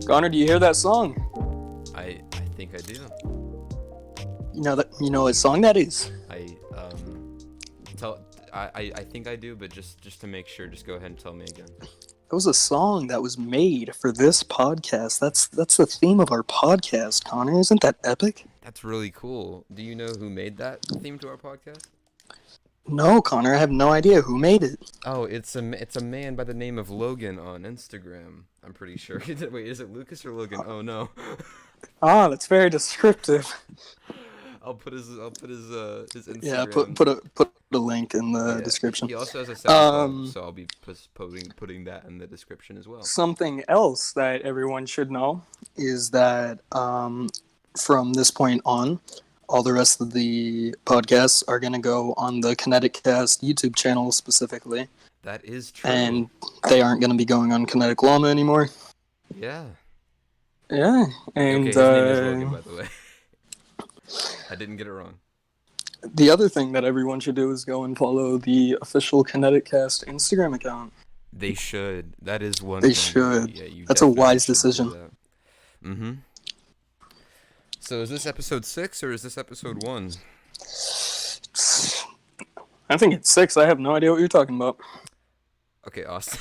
Connor, do you hear that song? I think I do. You know what song that is? I tell I think I do, but just to make sure, just go ahead and tell me again. It was a song that was made for this podcast. That's the theme of our podcast, Connor. Isn't that epic? That's really cool. Do you know who made that theme to our podcast? No, Connor, I have no idea who made it. Oh, it's a man by the name of Logan on Instagram. I'm pretty sure. Wait, is it Lucas or Logan? Oh no. Ah, that's very descriptive. I'll put his Instagram. Yeah, put a link in the description. He also has a SoundCloud, so I'll be putting that in the description as well. Something else that everyone should know is that from this point on, all the rest of the podcasts are going to go on the Kinetic Kast YouTube channel specifically. That is true. And they aren't going to be going on Kinetic Llama anymore. Yeah. Yeah. And okay, his name is Logan, by the way. I didn't get it wrong. The other thing that everyone should do is go and follow the official Kinetic Kast Instagram account. They should. That is one They thing. should. Yeah, That's a wise decision. Mm-hmm. So is this episode 6 or is this episode 1? I think it's 6. I have no idea what you're talking about. Okay, Austin.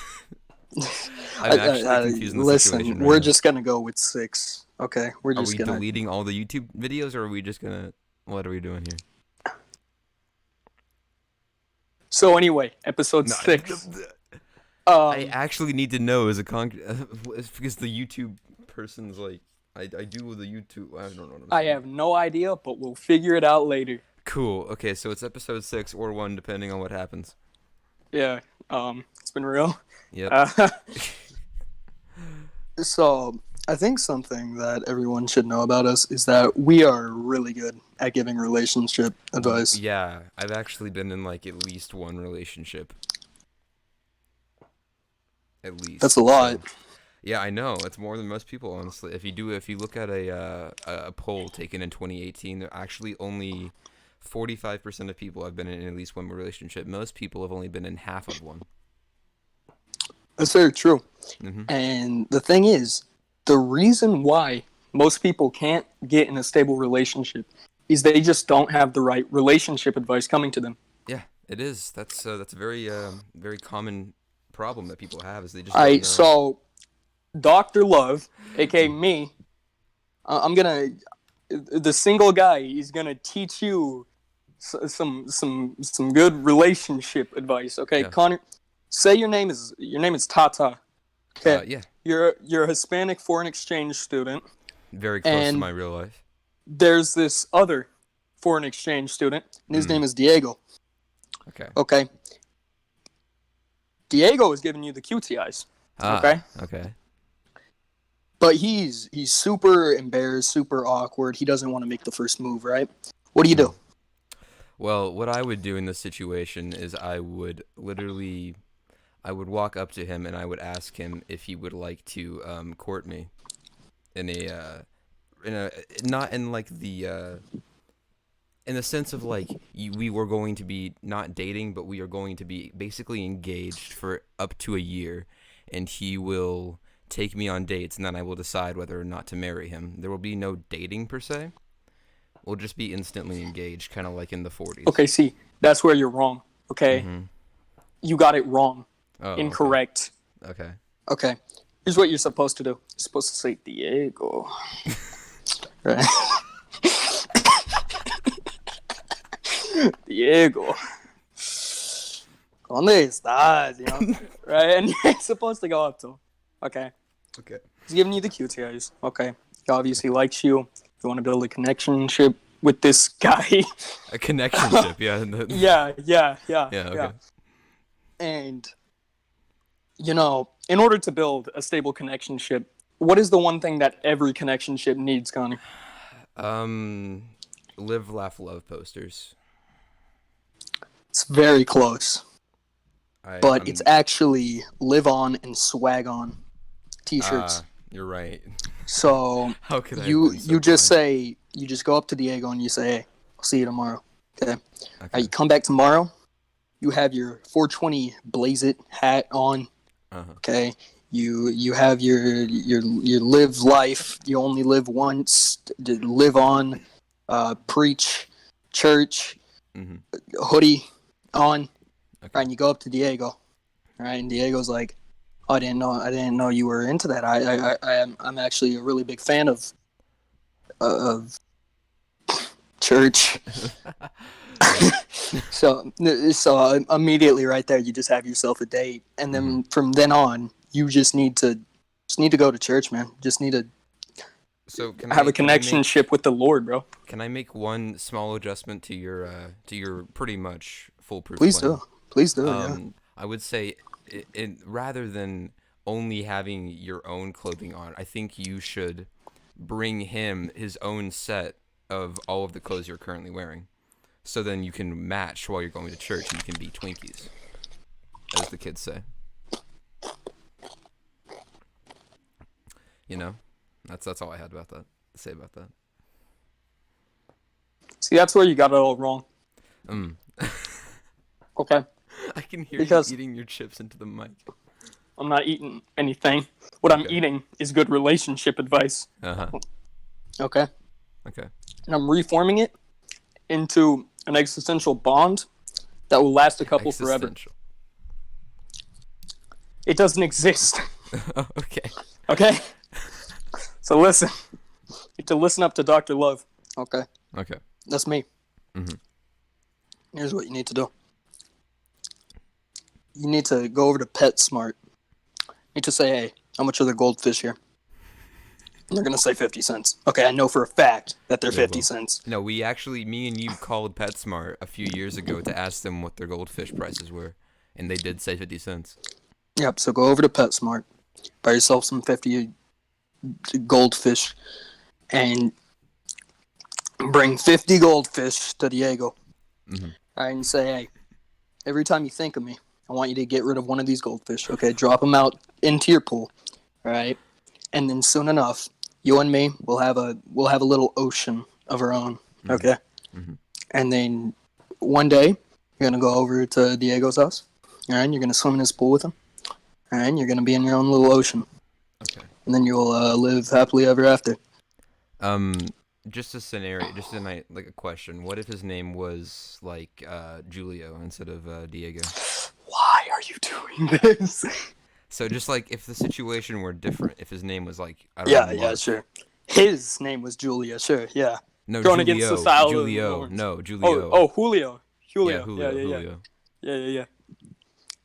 I'm actually confused in the listen, situation we're right now. just gonna go with 6. Okay, we're just gonna. Are we deleting all the YouTube videos, or are we just gonna? What are we doing here? So anyway, episode 6. I actually need to know as a because the YouTube person's like I do the YouTube. I don't know. What I'm I have no idea, but we'll figure it out later. Cool. Okay, so it's episode 6 or 1, depending on what happens. Yeah. It's been real. Yep. So I think something that everyone should know about us is that we are really good at giving relationship advice. Yeah, I've actually been in like at least one relationship. At least. That's a lot. So, yeah, I know. It's more than most people, honestly. If you look at a poll taken in 2018, there actually only 45% of people have been in at least one relationship. Most people have only been in half of one. That's very true. Mm-hmm. And the thing is, the reason why most people can't get in a stable relationship is they just don't have the right relationship advice coming to them. Yeah, it is. That's a very very common problem that people have is they just don't know. So Dr. Love, aka me, I'm gonna the single guy. He's gonna teach you some good relationship advice. Okay, yeah. Connor, say your name is Tata. Okay. Yeah. You're a Hispanic foreign exchange student. Very close to my real life. There's this other foreign exchange student, and his name is Diego. Okay. Diego is giving you the cutie eyes. Okay. But he's super embarrassed, super awkward. He doesn't want to make the first move, right? What do you do? Well, what I would do in this situation is I would walk up to him and I would ask him if he would like to court me in a not in like the in the sense of like we were going to be not dating, but we are going to be basically engaged for up to a year, and he will take me on dates, and then I will decide whether or not to marry him. There will be no dating per se. We'll just be instantly engaged, kind of like in the 40s. Okay, see, that's where you're wrong. Okay, You got it wrong. Oh, incorrect. Okay. Here's what you're supposed to do. You're supposed to say Diego. Right. Diego. ¿Dónde estás? You know? Right? And you're supposed to go up to him. Okay. He's giving you the cutie eyes. Okay. He obviously likes you. You want to build a connectionship with this guy. A connectionship, yeah. Yeah. Okay. And, you know, in order to build a stable connectionship, what is the one thing that every connectionship needs, Connor? Live, laugh, love posters. It's very close. But it's actually live on and swag on t-shirts. You're right. So how could I you just say, you just go up to Diego and you say, hey, I'll see you tomorrow. Okay. You come back tomorrow. You have your 420 Blaze It hat on. Uh-huh. Okay. You have your live life. You only live once. Live on. Preach. Church. Mm-hmm. Hoodie on. Okay. Right, and you go up to Diego. Right, and Diego's like, oh, I didn't know you were into that. I'm actually a really big fan of church. Yeah. So immediately right there, you just have yourself a date, and then from then on, you just need to go to church, man. Just need to So have a connectionship with the Lord, bro. can I make one small adjustment to your pretty much foolproof Please plan? do, please do. Yeah. I would say, rather than only having your own clothing on, I think you should bring him his own set of all of the clothes you're currently wearing. So then you can match while you're going to church and you can be Twinkies, as the kids say. You know? That's all I had about that to say about that. See, that's where you got it all wrong. Okay. I can hear Because you eating your chips into the mic. I'm not eating anything. What I'm Okay. eating is good relationship advice. Uh-huh. Okay. Okay. And I'm reforming it into an existential bond that will last a couple forever. Existential. It doesn't exist. Oh, okay. Okay? So listen. You have to listen up to Dr. Love. Okay? Okay. That's me. Mhm. Here's what you need to do. You need to go over to PetSmart. You need to say, hey, how much are the goldfish here? And they're going to say 50 cents. Okay, I know for a fact that they're 50 cents. No, me and you called PetSmart a few years ago to ask them what their goldfish prices were, and they did say 50 cents. Yep, so go over to PetSmart. Buy yourself some 50 goldfish. And bring 50 goldfish to Diego. Mm-hmm. All right, and say, hey, every time you think of me, I want you to get rid of one of these goldfish. Okay, drop them out into your pool. All right, and then soon enough, you and me will have a little ocean of our own. Okay, and then one day you're gonna go over to Diego's house. All right, you're gonna swim in his pool with him. All right, you're gonna be in your own little ocean. Okay. And then you'll live happily ever after. Just a scenario, like a question. What if his name was like Julio instead of Diego? Why are you doing this? So just like if the situation were different, if his name was like I don't know. Yeah, sure. His name was Julia, sure, yeah. No, Going Julio. against the style Julio. of No, Julio. Oh, Julio. Yeah, Julio. Yeah.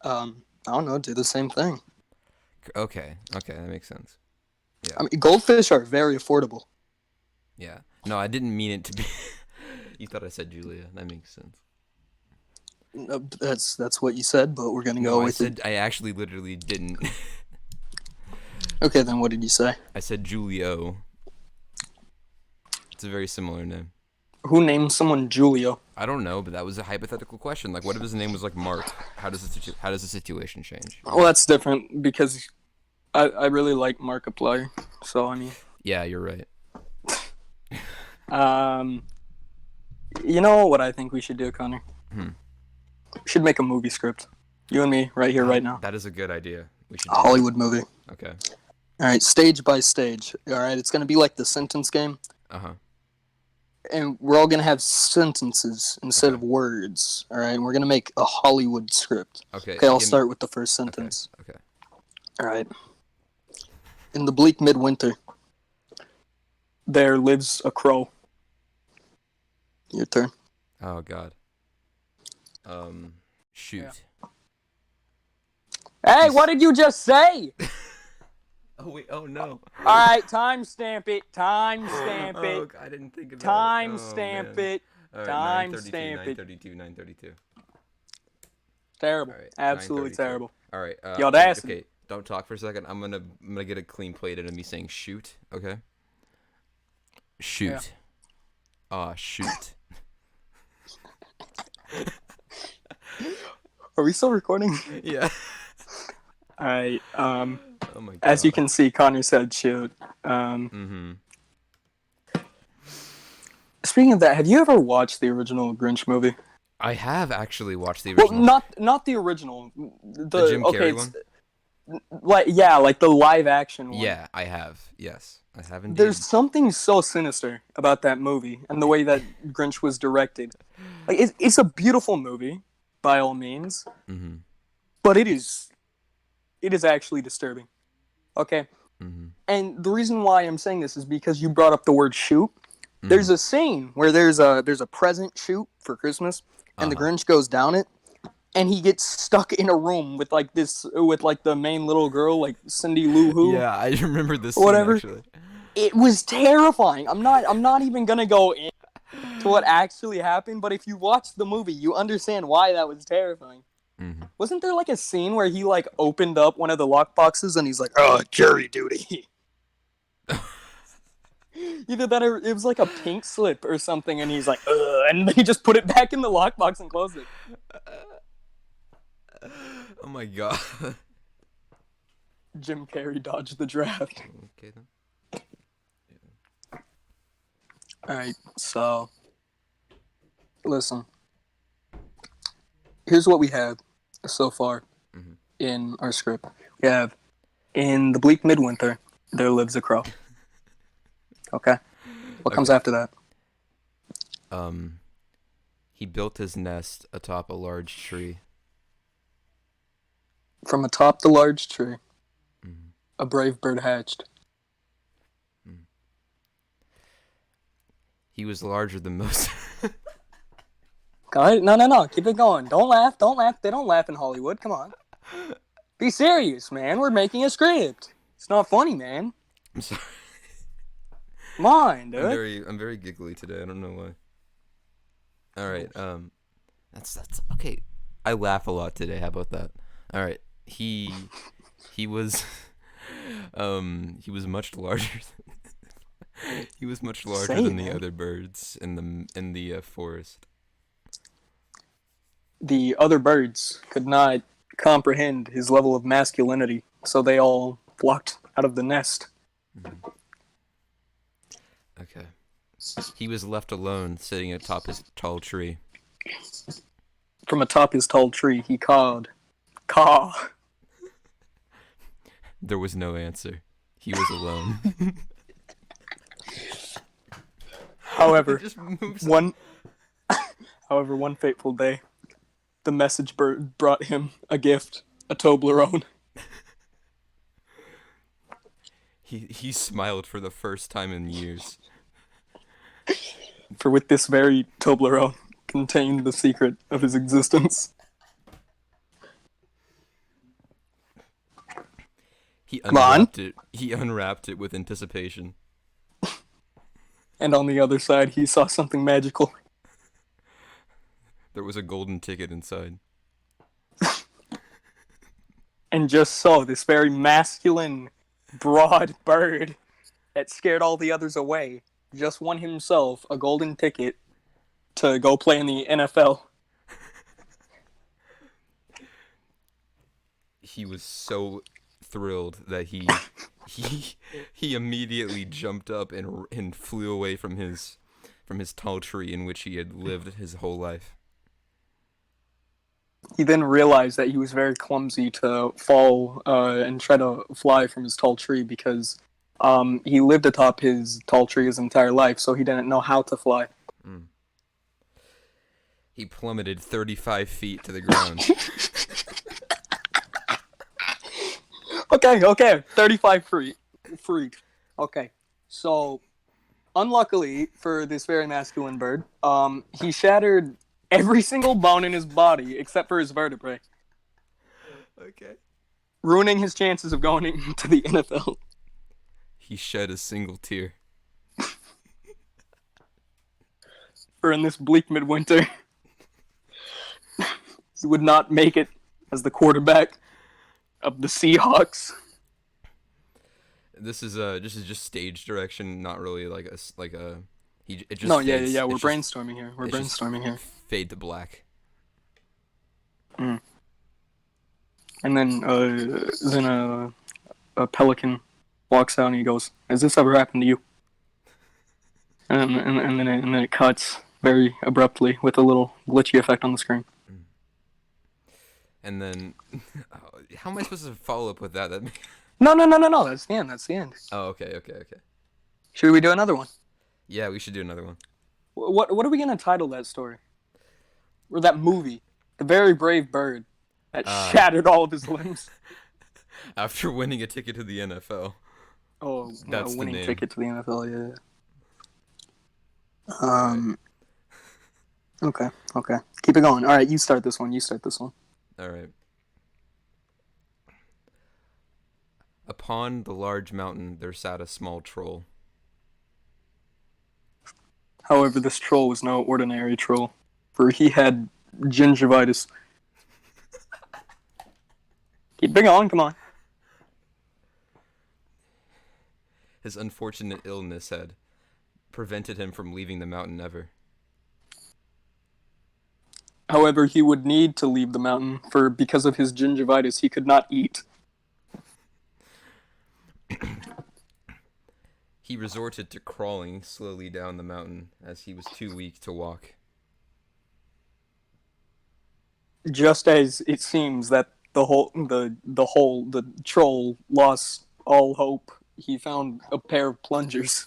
I don't know, do the same thing. Okay, that makes sense. Yeah. I mean, goldfish are very affordable. Yeah. No, I didn't mean it to be. You thought I said Julia. That makes sense. No, that's what you said, but we're gonna go with it. I actually literally didn't. Okay, then what did you say? I said Julio. It's a very similar name. Who named someone Julio? I don't know, but that was a hypothetical question. Like, what if his name was like Mark? How does the situation change? Well, that's different because I really like Markiplier. So I mean. Yeah, you're right. You know what I think we should do, Connor? We should make a movie script. You and me, right here, right now. That is a good idea. We should a Hollywood movie. Okay. All right, stage by stage. All right, it's gonna be like the sentence game. And we're all gonna have sentences instead of words. All right, and we're gonna make a Hollywood script. Okay. I'll start with the first sentence. Okay. All right. In the bleak midwinter, there lives a crow. Your turn. Oh God. Shoot. Yeah. Hey, what did you just say? Oh wait. Oh no. All right, timestamp it. Timestamp it. Oh, I didn't think about Timestamp it. All right, Timestamp it. 932. Terrible. All right, Absolutely 9:32. terrible. All right. The audacity. Okay, don't talk for a second. I'm gonna get a clean plate of me saying shoot. Okay. Shoot. Yeah. Ah, shoot. Are we still recording? Yeah. All right. Oh my God. As you can see, Connor said shoot. Speaking of that, have you ever watched the original Grinch movie? I have actually watched the original. Well, not the original. The Jim Carrey one? like the live action one. Yeah, I have. Yes, I have indeed. There's something so sinister about that movie and the way that Grinch was directed. Like it's a beautiful movie by all means, Mm-hmm. but it is actually disturbing. Okay? Mm-hmm. And the reason why I'm saying this is because you brought up the word shoot. Mm-hmm. There's a scene where there's a present shoot for Christmas and the Uh-huh. Grinch goes down it and he gets stuck in a room with like the main little girl like Cindy Lou Who Yeah, I remember this or scene whatever. actually. It was terrifying. I'm not even going to go into what actually happened, but if you watch the movie, you understand why that was terrifying. Mm-hmm. Wasn't there like a scene where he like opened up one of the lock boxes and he's like, "Oh, jury duty." Either that or it was like a pink slip or something, and he's like, "Ugh," and then he just put it back in the lockbox and closed it. Oh my god. Jim Carrey dodged the draft. Okay then. All right, so listen. Here's what we have so far Mhm. in our script. We have in the bleak midwinter there lives a crow. Okay, what comes Okay. after that? He built his nest atop a large tree. From atop the large tree, Mhm. a brave bird hatched. Mm. He was larger than most. All right, no, keep it going. Don't laugh. They don't laugh in Hollywood. Come on, be serious, man. We're making a script. It's not funny, man. I'm sorry. Come on, I'm dude. very giggly today. I don't know why. All right. That's okay. I laugh a lot today. How about that? All right. He was he was much larger. He was much larger Say, than the man. other birds in the forest. The other birds could not comprehend his level of masculinity, so they all flocked out of the nest. Mhm. Okay. He was left alone, sitting atop his tall tree. From atop his tall tree, he cawed, "Caw." There was no answer. He was alone. He However, just moves on. one, however, one fateful day, the message bird brought him a gift, a Toblerone. He smiled for the first time in years. For with this very Toblerone contained the secret of his existence. He Come on. unwrapped it. He unwrapped it with anticipation. And on the other side, he saw something magical. There was a golden ticket inside. And just so, this very masculine, broad bird that scared all the others away just won himself a golden ticket to go play in the NFL. He was so thrilled that he he immediately jumped up and flew away from his tall tree in which he had lived his whole life. He then realized that he was very clumsy to fall and try to fly from his tall tree because he lived atop his tall tree his entire life, so he didn't know how to fly. Mm. He plummeted 35 feet to the ground. Okay, 35 feet. Okay, so unluckily for this very masculine bird, he shattered every single bone in his body except for his vertebrae, Okay. ruining his chances of going into the NFL. He shed a single tear. For in this bleak midwinter, he would not make it as the quarterback of the Seahawks. This is just stage direction, not really like a he it just No, fades. yeah. We're It's just brainstorming here. We're it's just brainstorming here. fade to black. And then a pelican walks out and he goes, "Has this ever happened to you?" And then it cuts very abruptly with a little glitchy effect on the screen. And then, how am I supposed to follow up with that? No, no, no, no, no. That's the end. That's the end. Oh, okay, okay, okay. Should we do another one? Yeah, we should do another one. What are we gonna title that story or that movie? The Very Brave Bird that Uh, shattered all of his limbs. After winning a ticket to the NFL. Oh, a That's the winning name. ticket to the NFL. Yeah. All right. Okay. Okay. Keep it going. All right. You start this one. You start this one. All right. Upon the large mountain there sat a small troll. However, this troll was no ordinary troll, for he had gingivitis. Keep it going. Come on. His unfortunate illness had prevented him from leaving the mountain ever. However, he would need to leave the mountain, for because of his gingivitis, he could not eat. He resorted to crawling slowly down the mountain as he was too weak to walk. Just as it seems that the troll lost all hope, he found a pair of plungers.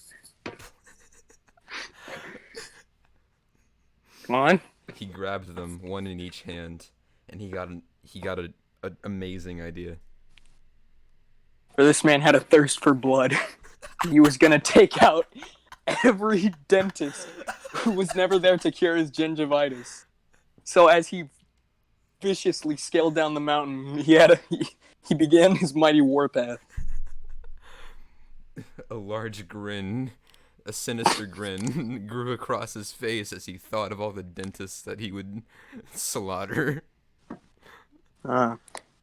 Come on. He grabbed them, one in each hand, and he got an amazing idea. For this man had a thirst for blood. He was gonna take out every dentist who was never there to cure his gingivitis. So as he viciously scaled down the mountain, he began his mighty warpath. A large grin, a sinister grin, grew across his face as he thought of all the dentists that he would slaughter.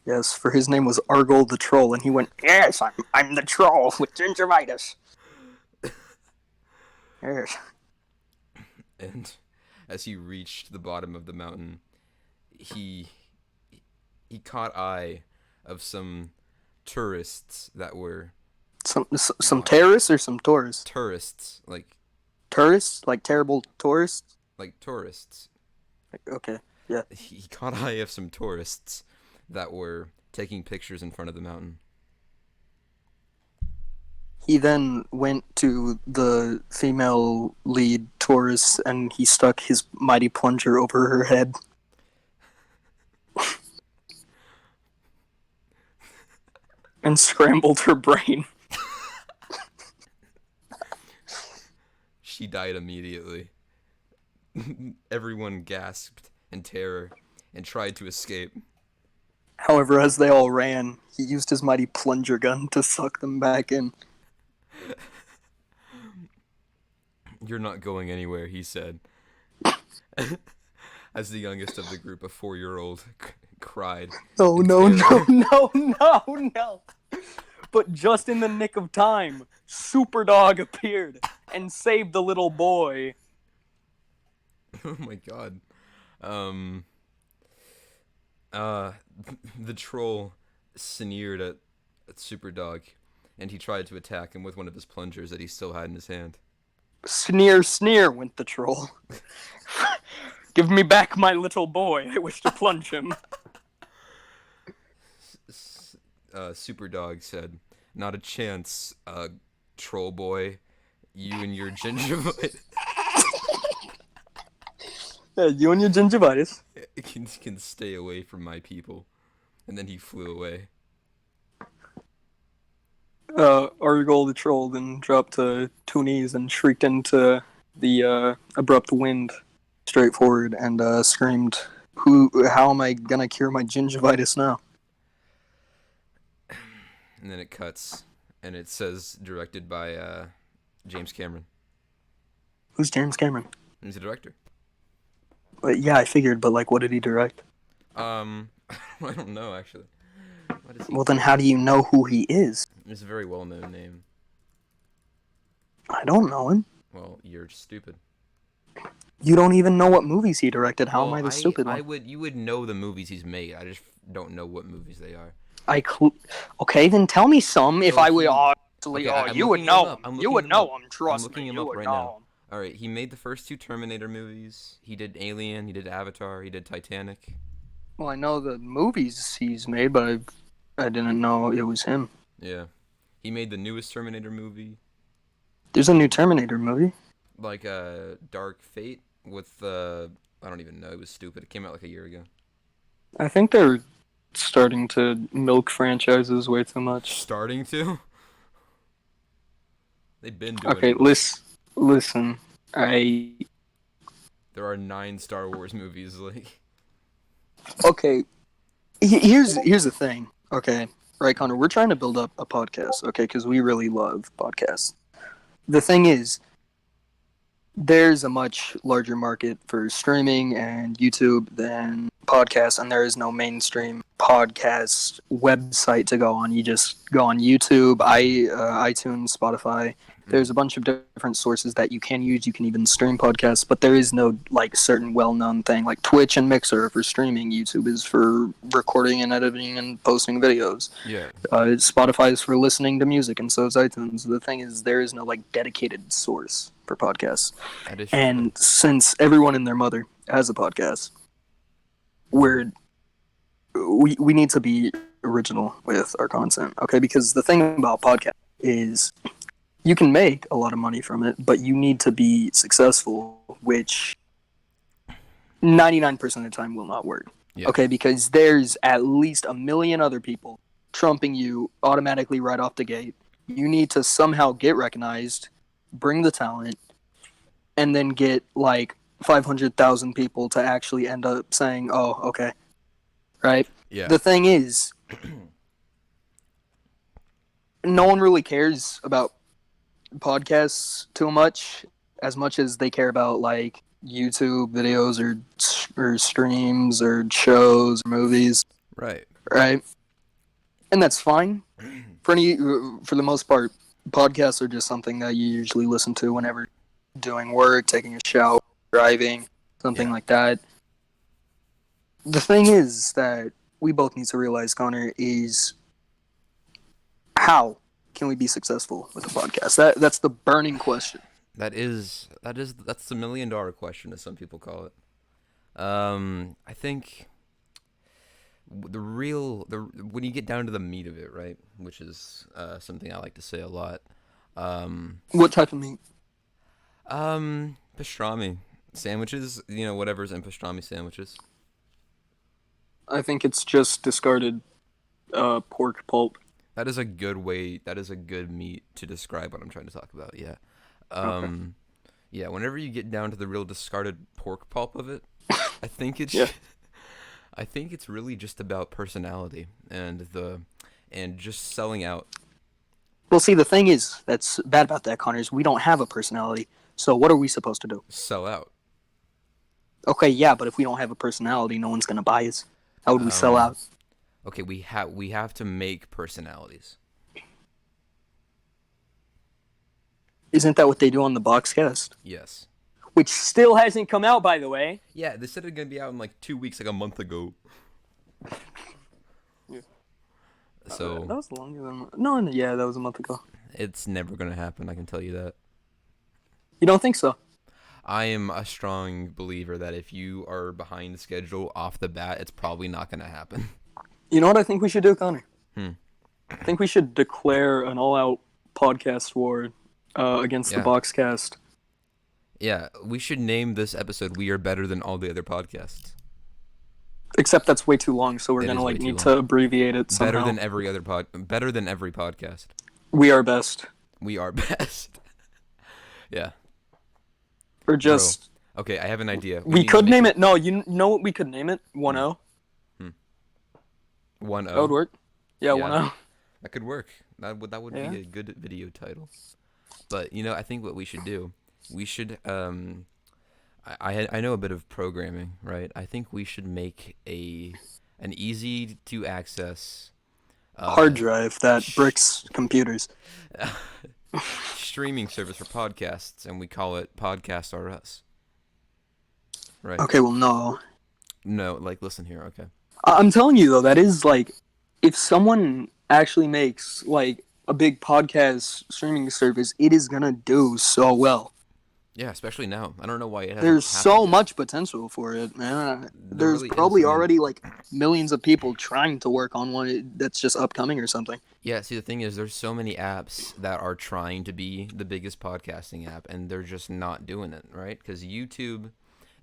Yes, for his name was Argol the Troll, and he went, "Yes, I'm the troll with gingivitis." Yes. And as he reached the bottom of the mountain, he caught eye of some tourists that were Some terrorists or some tourists? tourists, Tourists? Like terrible tourists? like tourists. Okay, yeah. He caught eye of some tourists that were taking pictures in front of the mountain. He then went to the female lead tourist and he stuck his mighty plunger over her head. And scrambled her brain. She died immediately. Everyone gasped in terror and tried to escape. However, as they all ran, he used his mighty plunger gun to suck them back in. "You're not going anywhere," he said. As the youngest of the group, a 4-year-old cried. Oh, in no, terror. no, no, no, no. But just in the nick of time, Superdog appeared and saved the little boy. Oh my god. The troll sneered at Superdog, and he tried to attack him with one of his plungers that he still had in his hand. Sneer, sneer, went the troll. Give me back my little boy. I wish to plunge him. Superdog said, "Not a chance, troll boy. You and your gingivitis Yeah, you and your gingivitis. can stay away from my people." And then he flew away. Argol the troll then dropped to two knees and shrieked into the abrupt wind straight forward and screamed, how am I gonna cure my gingivitis now? And then it cuts, and it says directed by James Cameron. Who's James Cameron? He's a director. Yeah, I figured, but like, what did he direct? I don't know actually. What is he? Well, then how do you know who he is? It's a very well-known name. I don't know him. Well, you're stupid. You don't even know what movies he directed. How Well, am I the stupid one? You would know the movies he's made. I just don't know what movies they are. Okay, then tell me some. If So I would he- obviously, Okay, I'm you would looking him know up. him. I'm You would looking him know up. him. Trust I'm looking me, him you up would right know now. him. All right, he made the first two Terminator movies. He did Alien. He did Avatar. He did Titanic. Well, I know the movies he's made, but I didn't know it was him. Yeah, he made the newest Terminator movie, There's a new Terminator movie. like Dark Fate with I don't even know. It was stupid. It came out like a year ago. I think they're starting to milk franchises way too much. Starting to. They've been doing Okay, it. listen. I There are 9 Star Wars movies. Like, okay. Here's the thing. Okay, right, Connor. We're trying to build up a podcast. Okay, because we really love podcasts. The thing is, there's a much larger market for streaming and YouTube than podcasts, and there is no mainstream podcast website to go on. You just go on YouTube, iTunes, Spotify. There's a bunch of different sources that you can use. You can even stream podcasts, but there is no like certain well-known thing like Twitch and Mixer for streaming. YouTube is for recording and editing and posting videos. yeah, Spotify is for listening to music, and so is iTunes. The thing is, there is no like dedicated source for podcasts. that is true. And since everyone and their mother has a podcast, we need to be original with our content, okay? Because the thing about podcast is you can make a lot of money from it, but you need to be successful, which 99% of the time will not work. Yeah. Okay, because there's at least a million other people trumping you automatically right off the gate. You need to somehow get recognized, bring the talent, and then get like 500,000 people to actually end up saying, "Oh, okay." Right? Yeah. The thing is, no one really cares about podcasts too much as they care about like YouTube videos or streams or shows or movies, Right. right? And that's fine. For the most part, podcasts are just something that you usually listen to whenever doing work, taking a shower, driving, something like that. The thing is that we both need to realize, Connor, is how can we be successful with a podcast? That's the burning question. That's the $1,000,000 question, as some people call it. I think when you get down to the meat of it, right, which is something I like to say a lot. What type of meat? Pastrami sandwiches, whatever's in pastrami sandwiches. I think it's just discarded pork pulp. That is a good way. That is a good meat to describe what I'm trying to talk about. Yeah. Okay. Yeah. Whenever you get down to the real discarded pork pulp of it, I think it's. Yeah. I think it's really just about personality and just selling out. Well, see, the thing is that's bad about that, Connor, is we don't have a personality. So what are we supposed to do? Sell out. Okay, yeah, but if we don't have a personality, no one's gonna buy us. How would we sell out? Okay, we have to make personalities. Isn't that what they do on the Boxcast? Yes. Which still hasn't come out, by the way. Yeah, they said it's gonna be out in like 2 weeks, like a month ago. Yeah. So that was longer than no, yeah, that was a month ago. it's never gonna happen. I can tell you that. You don't think so? I am a strong believer that if you are behind schedule off the bat, it's probably not gonna happen. You know what I think we should do, Connor? Hmm. I think we should declare an all-out podcast war against the Boxcast. Yeah, we should name this episode "We Are Better Than All the Other Podcasts." Except that's way too long, so we're It gonna is like way too need long. to abbreviate it somehow. Better than every podcast. We are best. We are best. Yeah. Or just Okay, I have an idea. we could name it. No, you know what we could name it? 1-0. 1-0. That would work. Yeah, Yeah. 1-0. That could work. That would Yeah. be a good video title. But I think what we should do, we should I know a bit of programming, right? I think we should make an easy to access Hard drive that bricks computers. streaming service for podcasts, and we call it Podcast R Us. Right? Okay, well, no. No, like listen here, okay. I'm telling you though, that is like, if someone actually makes like a big podcast streaming service, it is gonna do so well. Yeah, especially now. I don't know why it hasn't There's happened so yet. much potential for it, man. There There's really is. I probably mean, already like millions of people trying to work on one that's just upcoming or something. yeah, see, the thing is, there's so many apps that are trying to be the biggest podcasting app, and they're just not doing it, right? Because YouTube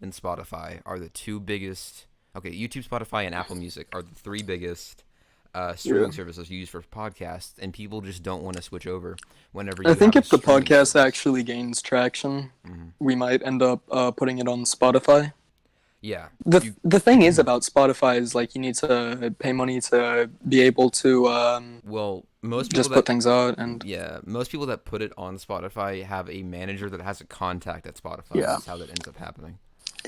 and Spotify are the two biggest. Okay, YouTube, Spotify, and Apple Music are the three biggest Yeah. streaming services used for podcasts, and people just don't want to switch over whenever I you think have a if the streaming podcast service. actually gains traction, Hmm. we might end up putting it on Spotify. Yeah, the you. The thing is about Spotify is like you need to pay money to be able to Well, most people just put that things out, and yeah, most people that put it on Spotify have a manager that has a contact at Spotify, and yeah, that's how that ends up happening.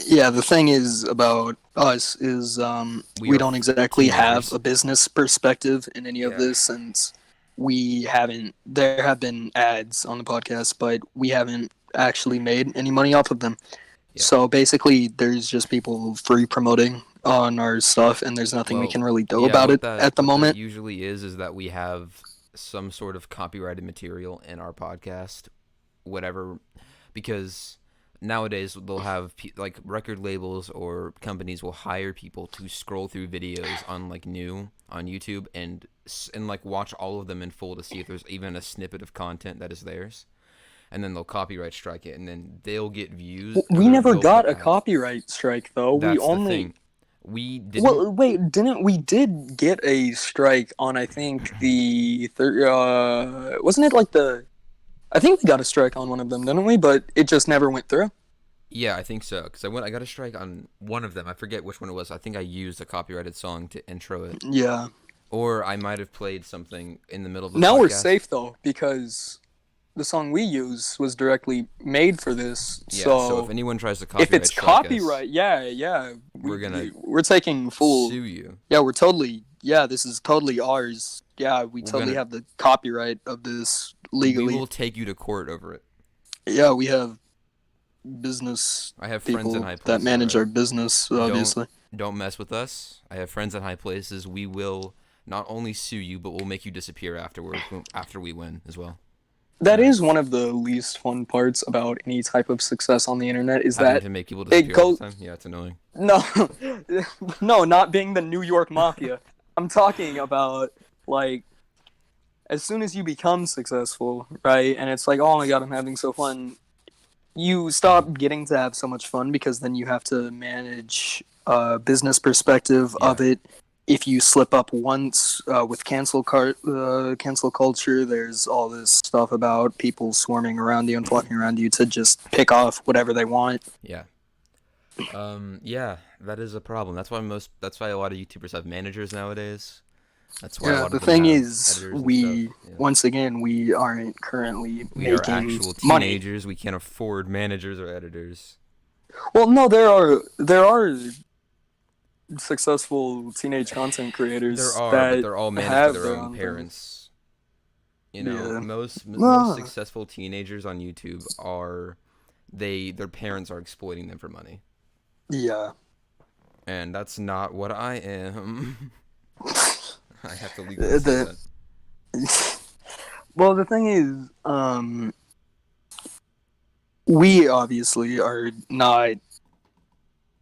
yeah. The thing is about us is We we are don't exactly have teenagers. a business perspective in any of Yeah. this, since we haven't. There have been ads on the podcast, but we haven't actually made any money off of them. Yeah. So basically, there's just people free promoting on our stuff, and there's nothing we Well, can really do yeah, about it at the what that moment. usually is that we have some sort of copyrighted material in our podcast, whatever, because nowadays they'll have like record labels or companies will hire people to scroll through videos on like new on YouTube and like watch all of them in full to see if there's even a snippet of content that is theirs, and then they'll copyright strike it, and then they'll get views. We never They'll put got a ads. copyright strike though. We That's the only thing. We didn't. well wait, didn't we did get a strike on I think the wasn't it like the I think we got a strike on one of them, didn't we? But it just never went through. Yeah, I think so. Because I got a strike on one of them. I forget which one it was. I think I used a copyrighted song to intro it, Yeah. or I might have played something in the middle of the Now we're podcast. safe though because the song we use was directly made for this. Yeah. So if So anyone tries to if copyright it's strike us, copyright, yeah, we're gonna we're taking full. sue you. Yeah, we're totally. Yeah, this is totally ours. Yeah, we We're totally gonna. have the copyright of this We legally. will take you to court over it. Yeah, we have business I have friends in people high that places. All manage right. our business, Don't obviously. don't mess with us. I have friends in high places. We will not only sue you, but we'll make you disappear afterwards after we win as well. That Uh, is one of the least fun parts about any type of success on the internet is Having that to make people it disappear all the goes time. Yeah, it's annoying. no, no, not being the New York Mafia. I'm talking about like as soon as you become successful, right? And it's like, oh my god, I'm having so fun. You stop getting to have so much fun because then you have to manage business perspective Yeah. of it. If you slip up once with cancel culture, there's all this stuff about people swarming around you and flocking around you to just pick off whatever they want. Yeah. Yeah, that is a problem. That's why a lot of YouTubers have managers nowadays. That's why a Yeah, lot of the them thing have is, editors and stuff. Yeah. once again, we aren't currently We are making actual money. teenagers. We can't afford managers or editors. Well, no, there are successful teenage content There creators are, but that they're all managed by have their their own own things. parents. You know, Yeah. most Ah, successful teenagers on YouTube are their parents are exploiting them for money. yeah. And that's not what I am. I have to legally say The that. well, the thing is, we obviously are not.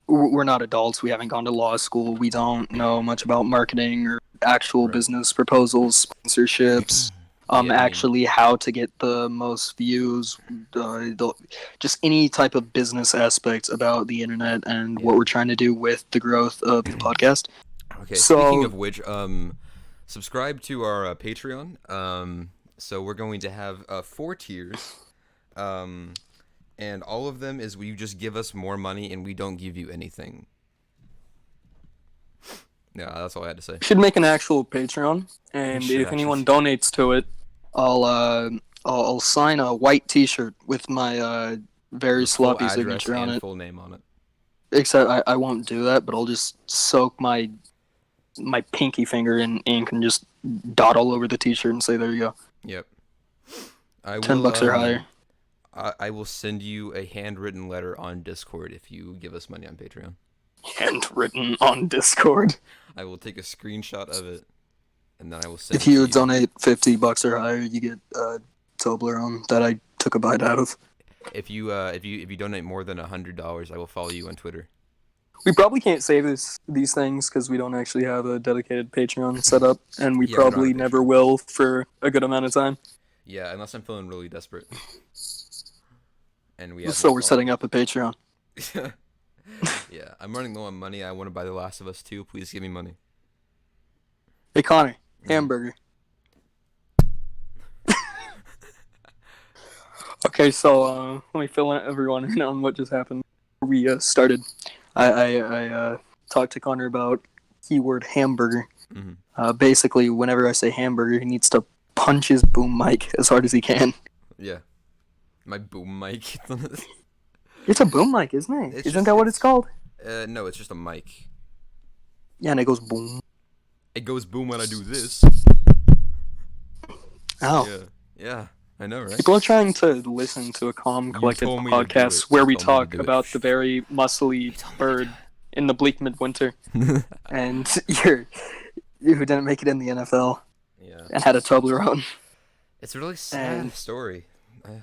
We're not adults. We haven't gone to law school. We don't know much about marketing or actual Right. business proposals, sponsorships. Yeah, I mean, Actually, how to get the most views, just any type of business aspects about the internet and what yeah. we're trying to do with the growth of the podcast. Okay, speaking So of which, subscribe to our Patreon. So we're going to have 4 tiers. Um, and all of them is you just give us more money and we don't give you anything. Yeah, that's all I had to say. we should make an actual Patreon, We and should if actually. anyone donates to it, I'll uh, I'll sign a white T-shirt with my very The full sloppy address signature on and it. full name on it. Except I won't do that, but I'll just soak my pinky finger in ink and just dot all over the T-shirt and say, "There you go, Yep. I will $10 or higher." I will send you a handwritten letter on Discord if you give us money on Patreon. Handwritten on Discord. I will take a screenshot of it and then I will send If it to you you. donate $50 or higher, you get a Toblerone that I took a bite out of. If you donate more than $100, I will follow you on Twitter. We probably can't say these things because we don't actually have a dedicated Patreon set up, and we Yeah, we don't have probably a never Patreon. will for a good amount of time. Yeah, unless I'm feeling really desperate. And we have So more we're setting followers. up a Patreon. Yeah, I'm running low on money. I want to buy The Last of Us 2. Please give me money. Hey Connor, Mhm. hamburger. Okay, so let me fill everyone in on what just happened. We started. I talked to Connor about keyword hamburger. Mhm. Basically, whenever I say hamburger, he needs to punch his boom mic as hard as he can. Yeah, my boom mic. It's a boom mic, isn't it? It's Isn't just that what it's it's. called? No, it's just a mic. Yeah, and it goes boom. It goes boom when I do this. Oh. Yeah, yeah, I know, right? People are trying to listen to a calm, You collected told me to do podcast it. where You we told me to talk do it. about the very muscly You told me bird in the bleak midwinter, and you who didn't make it in the NFL Yeah, and had a Toblerone. it's a really sad And story. Uh,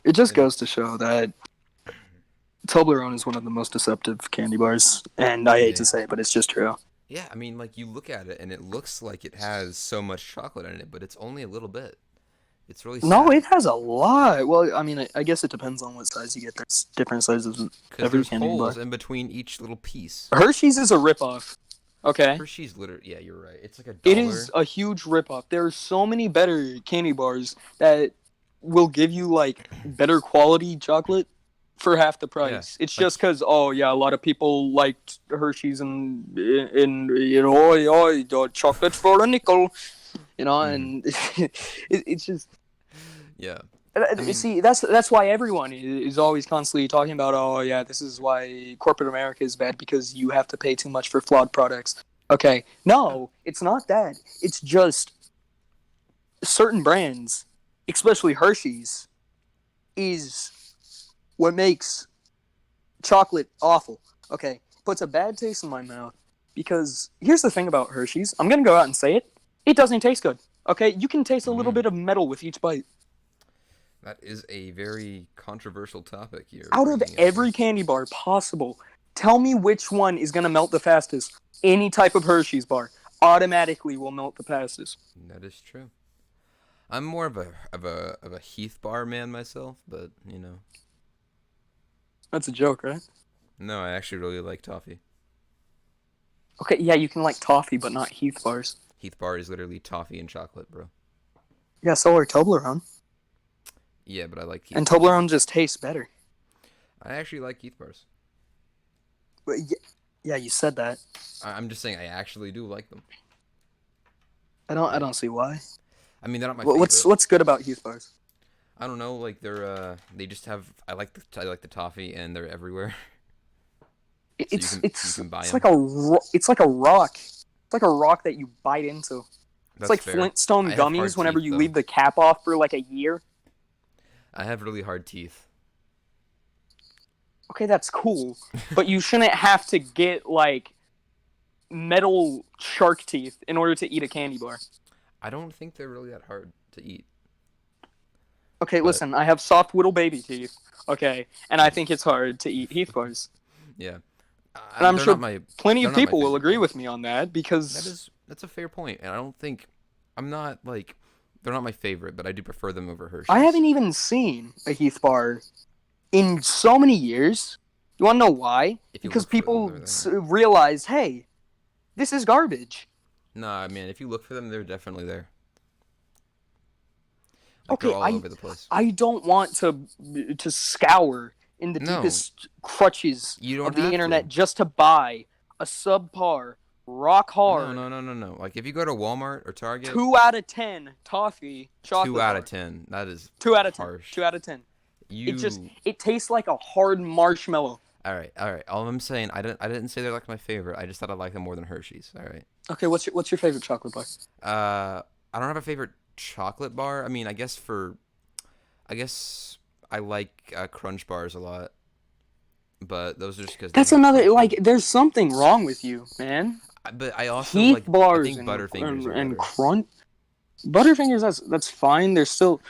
it just it goes to is. show that Toblerone is one of the most deceptive candy bars, and I hate to Yeah. say it, but it's just true. Yeah, I mean, like you look at it and it looks like it has so much chocolate in it, but it's only a little bit. It's really No, sad it has a lot. Well, I mean, I guess it depends on what size you get. There's different sizes of because every there's candy holes bar. in between each little piece. Hershey's is a ripoff. Okay. Hershey's literally, yeah, you're right. It's like a It is dollar. a huge ripoff. There are so many better candy bars that will give you like better quality chocolate for half the Yeah, price. It's like just because a lot of people liked Hershey's and the chocolate for a nickel, mhm. and it's just Yeah. I mean, see that's why everyone is always constantly talking about this is why corporate America is bad because you have to pay too much for flawed products. Okay, no, it's not that. It's just certain brands, especially Hershey's, is what makes chocolate awful. Okay, puts a bad taste in my mouth because here's the thing about Hershey's. I'm gonna go out and say it. It doesn't taste good. Okay, you can taste a little mm, bit of metal with each bite. that is a very controversial topic you're Out of bringing up here. every candy bar possible, tell me which one is gonna melt the fastest. Any type of Hershey's bar automatically will melt the fastest. That is true. I'm more of a Heath bar man myself, but That's a joke, right? no, I actually really like toffee. Okay, yeah, you can like toffee, but not Heath bars. Heath bar is literally toffee and chocolate, bro. Yeah, so are Toblerone. Yeah, but I like Heath And bars more. Toblerone just tastes better. I actually like Heath bars. But yeah, you said that. I'm just saying I actually do like them. I Like, don't see why. I mean, they're not my What's favorite. what's good about Heath bars? I don't know. Like they just have. I like the toffee, and they're everywhere. So you It's can you it's can buy it's them. like it's like a rock. It's like a rock that you bite into. It's That's like fair. Flintstone I have hard gummies whenever teeth you though. leave the cap off for like a year. I have really hard teeth. Okay, that's cool, but you shouldn't have to get like metal shark teeth in order to eat a candy bar. I don't think they're really that hard to eat. Okay, But listen, I have soft little baby teeth. Okay, and I think it's hard to eat Heath bars. yeah, And I'm they're not sure my plenty they're of not my people will favorite agree though. with me on that because That's a fair point, and I don't think I'm not like they're not my favorite, but I do prefer them over I Hershey's. haven't even seen a Heath bar in so many years. You want to know why? If you Because look for them, people they're there. realize, hey, this is garbage. Nah, man, if you look for them, they're definitely there. Like they're Okay, all over the place. I don't want to scour in the No, deepest crutches you don't of the have internet to. just to buy a subpar, rock No, hard, no, no, no, no. Like if you go to Walmart or Target, 2 out of 10 toffee two chocolate out of bar. 10. That is 2 out of 10. harsh. 2 out of 10. You It tastes like a hard marshmallow. all right, all right. All I'm saying, I didn't say they're like my favorite. I just thought I like them more than Hershey's. All right. Okay, what's your favorite chocolate bar? I don't have a favorite chocolate bar. I mean, I guess I like Crunch bars a lot, but those are just because they That's have another crunch in like. them. There's something wrong with you, man. But I also Heath like. I bars think Butterfingers are and better. crunch Butterfingers. That's fine. They're still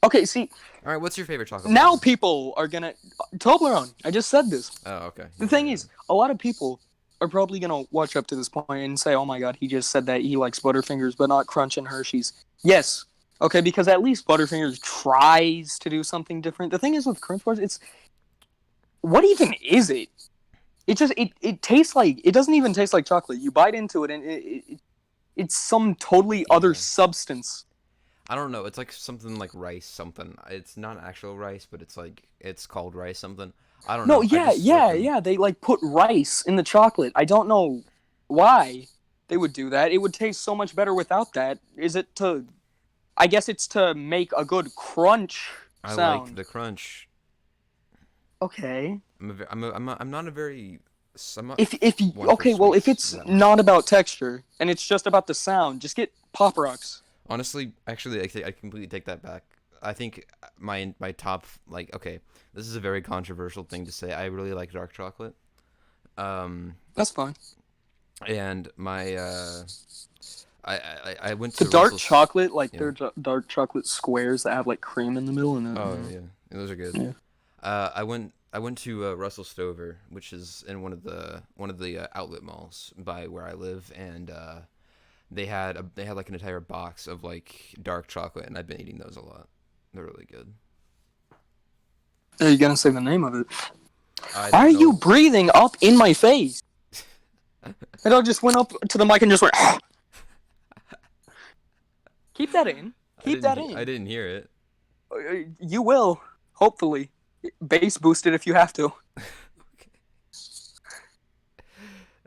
Okay, see, All right, what's your favorite chocolate bar? now people are gonna Toblerone. I just said this. Oh, okay. The Yeah, thing yeah. is, a lot of people are probably gonna watch up to this point and say, "Oh my God, he just said that he likes Butterfingers, but not Crunch and Hershey's." Yes, okay, because at least Butterfingers tries to do something different. The thing is with Crunch bars, it's what even is it? It tastes like it doesn't even taste like chocolate. You bite into it and it's some totally other Yeah. substance. I don't know. It's like something like rice something. It's not actual rice, but it's like it's called rice something. I don't No, know. I yeah, just like yeah, them. yeah. They like put rice in the chocolate. I don't know why they would do that. It would taste so much better without that. Is it to? I guess it's to make a good crunch I like sound. the crunch. Okay. I'm not a very. I'm not If you, one for okay, well, if sweets it's that much. not about texture and it's just about the sound, just get Pop Rocks. Honestly, actually, I completely take that back. I think my top like okay, this is a very controversial thing to say. I really like dark chocolate. Um, That's fine. and my I went The to dark Russell's. chocolate, like Yeah. they're dark chocolate squares that have like cream in the middle, Oh and yeah, those are good. yeah. I went to Russell Stover, which is in one of the outlet malls by where I live, and they had like an entire box of like dark chocolate, and I've been eating those a lot. They're really good. Are you gonna say the name of it? I Why are don't you know. breathing up in my face? And I just went up to the mic and just went. Keep that in. Keep that I in. didn't hear it. You will, hopefully. Bass boost it if you have to. Okay.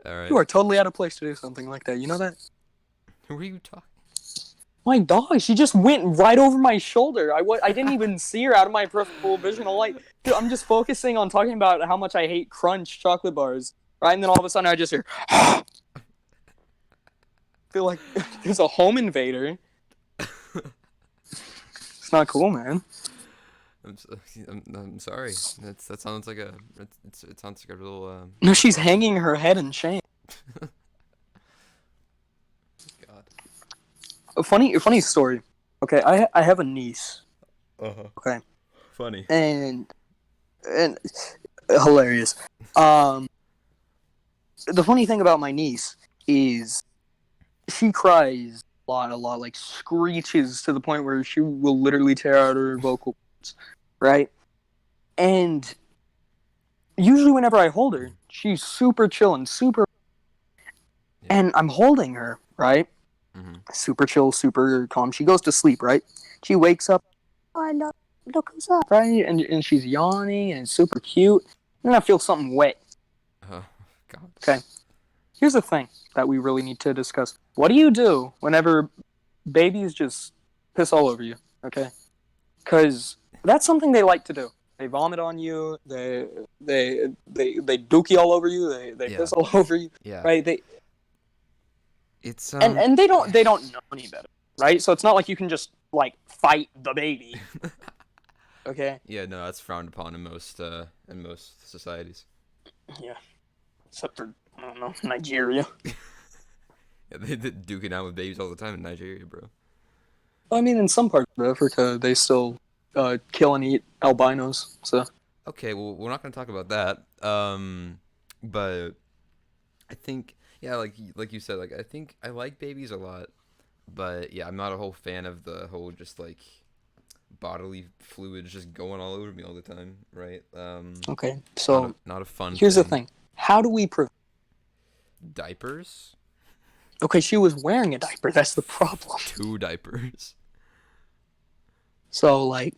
All You right. are totally out of place to do something like that. You know that? Who are you talking? My dog, she just went right over my shoulder. I didn't even see her out of my peripheral vision. Dude, I'm just focusing on talking about how much I hate Crunch chocolate bars. Right? And then all of a sudden I just hear, feel like there's a home invader. It's not cool, man. I'm, so, I'm sorry. That sounds like it sounds like a real No, she's disruption. hanging her head in shame. God. A funny story. Okay, I have a niece. Uh huh. Okay, Funny. and hilarious. Um, the funny thing about my niece is she cries a lot, like screeches to the point where she will literally tear out her vocal cords, right? And usually, whenever I hold her, she's super chill and super. Yeah. And I'm holding her, right? Mm-hmm. Super chill, super calm. She goes to sleep, right? She wakes up. Oh, I love. Look who's up, right? And she's yawning and it's super cute. And I feel something wet. God. Okay. Here's the thing that we really need to discuss. What do you do whenever babies just piss all over you? Okay. Because that's something they like to do. They vomit on you. They dookie all over you. They Yeah. piss all over you. Yeah. Right? They It's and they don't know any better. Right? So it's not like you can just like fight the baby. Okay. Yeah, no, that's frowned upon in most societies. Yeah. Except for I don't know Nigeria. Yeah, they duke it out with babies all the time in Nigeria, bro. I mean, in some parts of Africa, they still kill and eat albinos. So Okay, well, we're not gonna talk about that. But I think, yeah, like you said, like I think I like babies a lot, but yeah, I'm not a whole fan of the whole just like bodily fluids just going all over me all the time, right? okay. So Not a fun here's the thing. thing: how do we prevent? Diapers, Okay, she was wearing a diaper. That's the problem. 2 diapers. So like,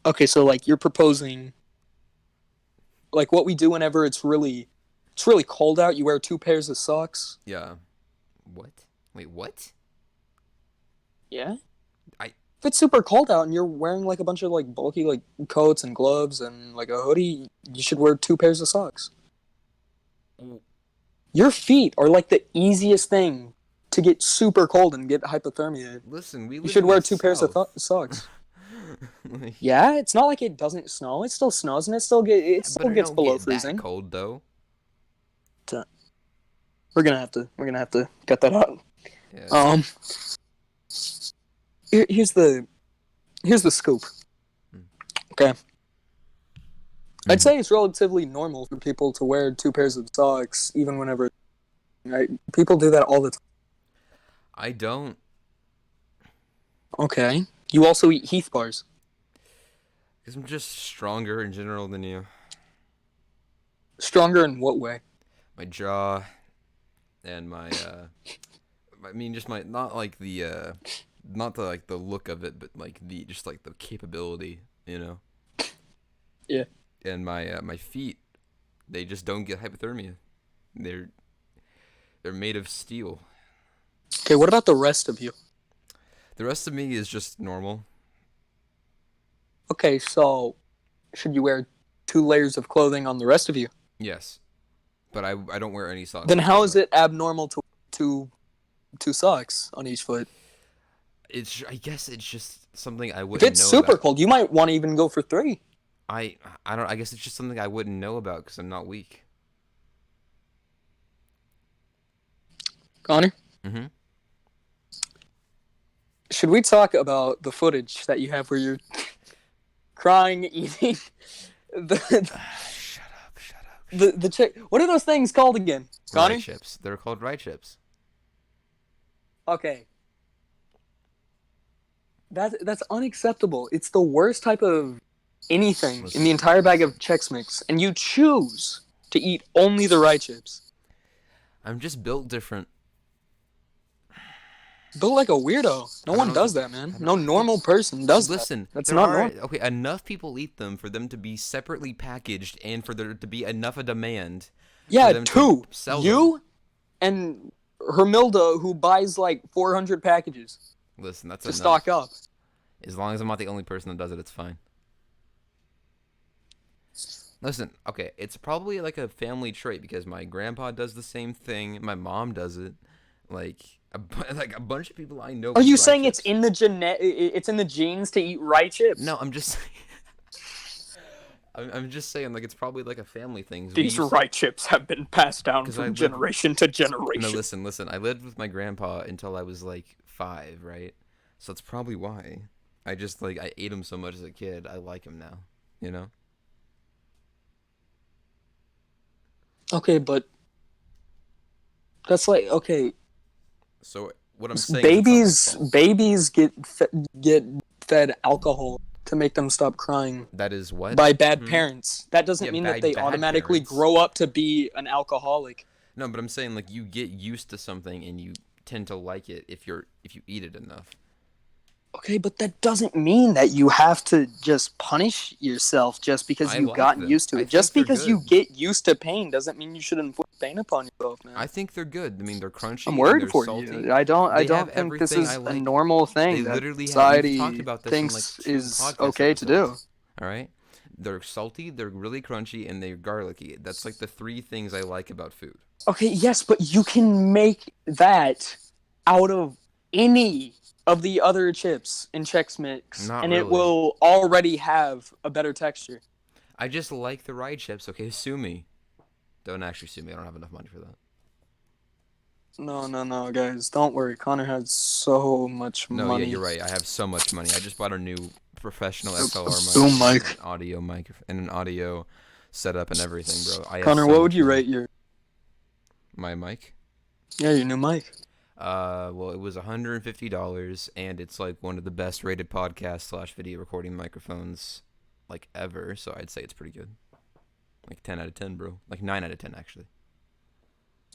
okay, so like you're proposing like what we do whenever it's really cold out. You wear 2 pairs of socks. Yeah. What? Wait, what? Yeah. I If it's super cold out and you're wearing like a bunch of like bulky like coats and gloves and like a hoodie, you should wear 2 pairs of socks. Your feet are like the easiest thing to get super cold and get hypothermia. listen. We You live should in the wear 2 pairs of south. socks. Like, Yeah, it's not like it doesn't snow. It still snows and it yeah, but still I gets don't below get that freezing. cold though. So, we're gonna have to cut that out. Yeah. Um, here's the here's the scoop. Okay. I'd say it's relatively normal for people to wear 2 pairs of socks even whenever. Right? People do that all the time. I don't. Okay. You also eat Heath bars. Because I'm just stronger in general than you. Stronger in what way? My jaw and my I mean just my not like the not the like the look of it, but like the just like the capability, you know. Yeah. And my feet, they just don't get hypothermia. They're they're made of steel. Okay, what about the rest of you? The rest of me is just normal. Okay, so should you wear 2 layers of clothing on the rest of you? Yes. But I don't wear any socks Then how is whatsoever. it abnormal to two socks on each foot? I guess it's just something I If wouldn't it's know super about. cold, you might want to even go for 3. I don't I guess it's just something I wouldn't know about because I'm not weak. Connor, Mhm. should we talk about the footage that you have where you're crying, eating the Shut up, shut up. the chick? What are those things called again, Rye Connor? chips. They're called rye chips. Okay, that's unacceptable. It's the worst type of anything in Listen, the entire bag listen. of Chex Mix, and you choose to eat only the rye chips. I'm just built different. Built like a weirdo. No I don't one know what does to, that, man. I don't, No I think normal person does that. listen, That's there not are normal. okay enough people eat them for them to be separately packaged and for there to be enough a demand for Yeah, them to 2. sell them. You and Hermilda, who buys like 400 packages Listen, that's to stock enough. up. As long as I'm not the only person that does it, it's fine. Listen, okay, it's probably like a family trait because my grandpa does the same thing, my mom does it, like like a bunch of people I know Are eat you rye saying it's chips. in the it's in the genes to eat rye chips? No, I'm just I'm just saying like it's probably like a family thing. We These used to rye chips have been passed down because I from lived. generation to No, generation. listen. I lived with my grandpa until I was like 5, right? So that's probably why. I just like I ate him so much as a kid. I like him now. You know. Okay, but that's like okay. So what I'm saying is it's not my Babies fault. babies get fed alcohol to make them stop crying That is what. by bad Hmm? parents. That doesn't Yeah, mean that bad they bad automatically parents. grow up to be an alcoholic. No, but I'm saying like you get used to something and you tend to like it if you eat it enough. Okay, but that doesn't mean that you have to just punish yourself just because I you've like gotten them. used to I it. think Just they're because you good. get used to pain doesn't mean you should inflict pain upon yourself, I man. think they're good. I mean, they're I'm crunchy and worried they're for salty. you. I don't I They have don't think this everything I is a like. normal They thing that literally have. We've talked society about this in like thinks 2 is podcast okay to do. episodes. All right, they're salty, they're really crunchy, and they're garlicky. That's like the 3 things I like about food. Okay, yes, but you can make that out of any of the other chips in Chex Mix, Not and it really. will already have a better texture. I just like the rye chips. Okay, sue me. Don't actually sue me. I don't have enough money for that. No, guys, don't worry. Connor has so much No, yeah, money. you're right. I have so much money. I just bought a new professional A XLR boom microphone, mic. an audio mic, and an audio setup and everything, bro. I have Connor, so what would much you money. rate your My mic. your new mic? Well, it was $150, and it's like one of the best rated podcast slash video recording microphones, like ever. So I'd say it's pretty good. Like 10 out of 10, bro. Like 9 out of 10, actually.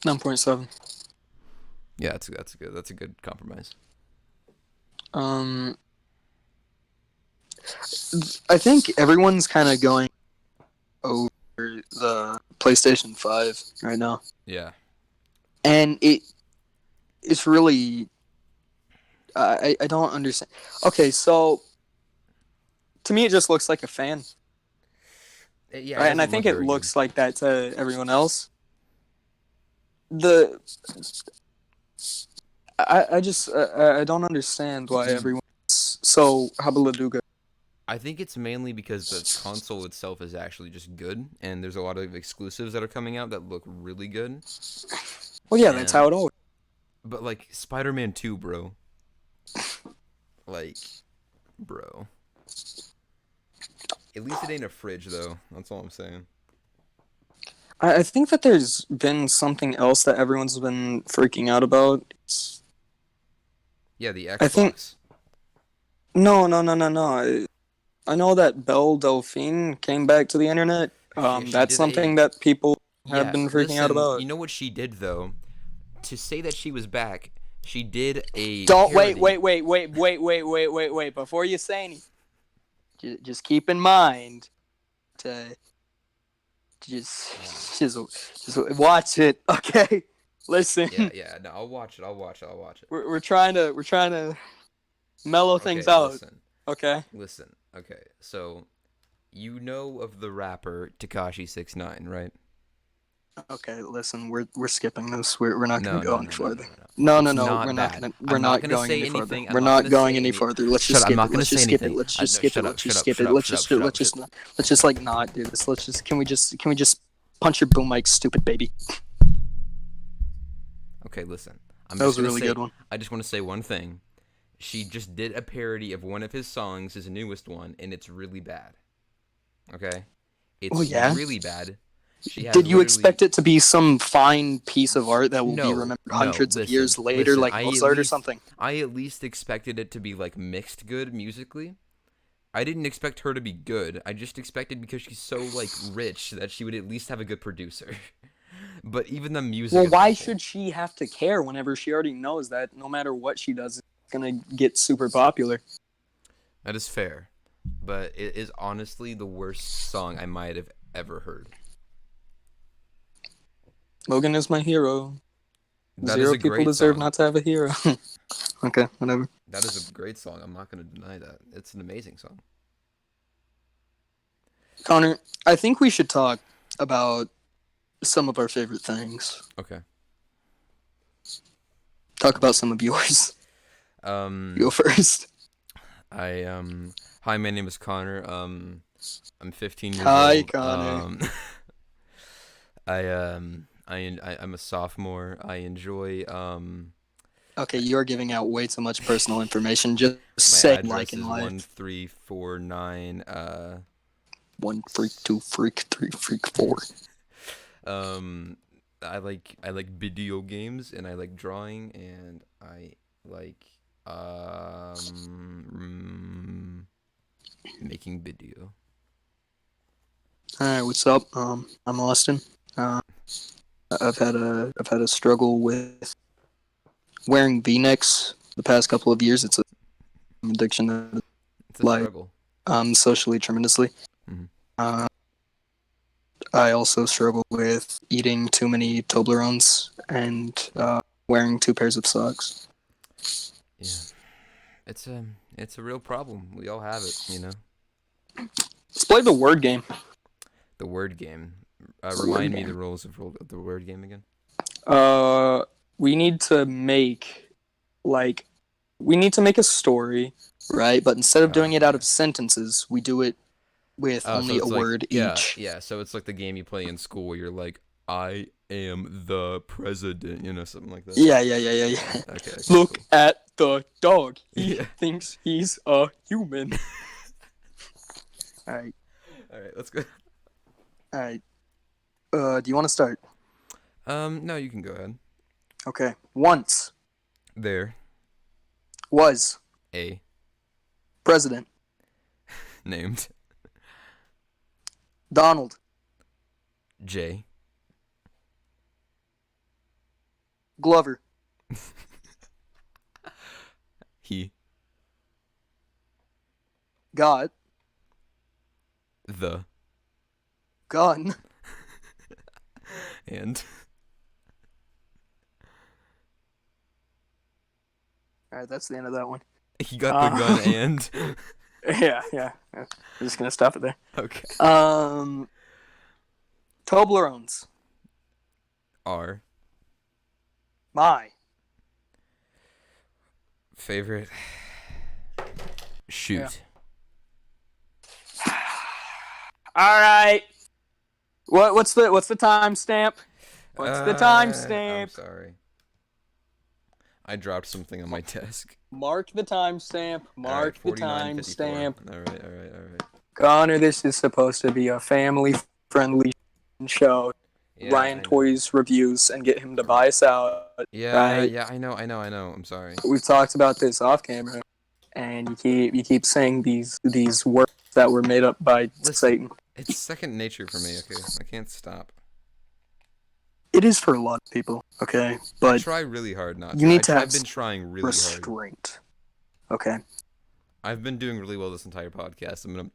9.7. Yeah, that's a good compromise. Um, I think everyone's kind of going over the PlayStation 5 right now, Yeah. and it's really I don't understand. Okay, so to me it just looks like a fan, Yeah, it right? And I doesn't look think it very good. looks like that to everyone else. The I don't understand why everyone's so habaladuga. I think it's mainly because the console itself is actually just good, and there's a lot of exclusives that are coming out that look really good. Well, yeah, that's how And it always. but like Spider-Man 2, bro. Like, bro. At least it ain't a fridge, though. That's all I'm saying. I think that there's been something else that everyone's been freaking out about. Yeah, the I think Xbox. no, no, no, no, no. I know that Belle Delphine came back to the internet. She That's did a. something that people have Yeah, been freaking out listen, about. you know what she did, though? To say that she was back, she did a Don't wait, parody. wait, wait, wait, wait, wait, wait, wait, wait. Before you say anything, just keep in mind to just watch it, okay? Listen, Yeah, yeah. No, I'll watch it. I'll watch it. I'll watch it. we're trying to mellow things Okay, out, listen. okay? Listen. Okay, so you know of the rapper Takashi 69, right? Okay, listen, we're skipping this. We're not gonna No, go no, any no, no, no, further. no, no. No, no, It's no, not bad. we're I'm not not gonna going say any further. anything. I'm We're not not gonna going say any any. further. Let's Shut just up. I'm skip not it. gonna Let's say just skip it. anything. Let's just skip Shut it. up. Let's Shut just up. skip Shut it. up. Let's Shut up. just Shut up. let's Shut just up. let's just like not do this. Can we just punch your boom mic, stupid baby? Okay, listen. I'm That just was a gonna really say. good one. I just want to say one thing. She just did a parody of one of his songs, his newest one, and it's really bad. Okay, Oh it's yeah. really bad. She has Did you literally expect it to be some fine piece of art that will be no, remembered no. hundreds of Listen, years later, listen. like Mozart or something? I at least expected it to be like mixed good musically. I didn't expect her to be good. I just expected because she's so like rich that she would at least have a good producer. But even the music Well, is why awful. should she have to care whenever she already knows that no matter what she does, it's gonna get super popular? That is fair, but it is honestly the worst song I might have ever heard. Logan is my hero. That is Zero a people great deserve song. not to have a hero. Okay, whatever. That is a great song. I'm not going to deny that. It's an amazing song. Connor, I think we should talk about some of our favorite things. Okay. Talk about some of yours. You go Um first. I hi, my name is Connor. I'm 15 years Hi, old. Connor. I'm a sophomore. I enjoy Okay, you are giving out way too much personal information. Just my say like address in is life. 1349 One freak, two freak, three freak, four. um I like video games and I like drawing and I like making video. All right, what's up? I'm Austin. Uh, I've had a struggle with wearing V-necks the past couple of years. It's an addiction that It's a like struggle. socially tremendously. Mhm. Uh, I also struggle with eating too many Toblerones and wearing two pairs of socks. Yeah. It's a real problem. We all have it, you know. Let's play the word game. The word game. The word Remind me the game. rules of the word game again. Uh, we need to make like we need to make a story, right? But instead of doing it out Okay. of sentences, we do it with Oh, so only a it's like word yeah, each. yeah. So it's like the game you play in school where you're like, I am the president, something like that. Yeah, yeah, yeah, yeah, yeah. Okay, okay, Look cool. at the dog. He Yeah. thinks he's a human. All right, All right, let's go. all right. Do you want to start? No, you can go ahead. Okay. Once There, was a president named Donald J. Glover. He Got the gun. and All right, that's the end of that one. he got the gun and Yeah, yeah. I'm just gonna stop it there. okay. Toblerones. Our My favorite shoot. All right. What's the timestamp? What's the I'm timestamp? sorry. I dropped something on my desk. Mark the timestamp. All right, Mark the 49:54. timestamp. All right. Connor, this is supposed to be a family-friendly show. Yeah, Ryan I know. Toys reviews and get him to buy us out. Yeah, Right? yeah, I know. I'm sorry. We've talked about this off camera, and you keep saying these words that were made up by Listen, Satan. it's second nature for me. Okay, I can't stop. It is for a lot of people, okay? I But try really hard not you to. need to I've have been trying really hard. restraint, okay? I've been doing really well this entire podcast. I'm gonna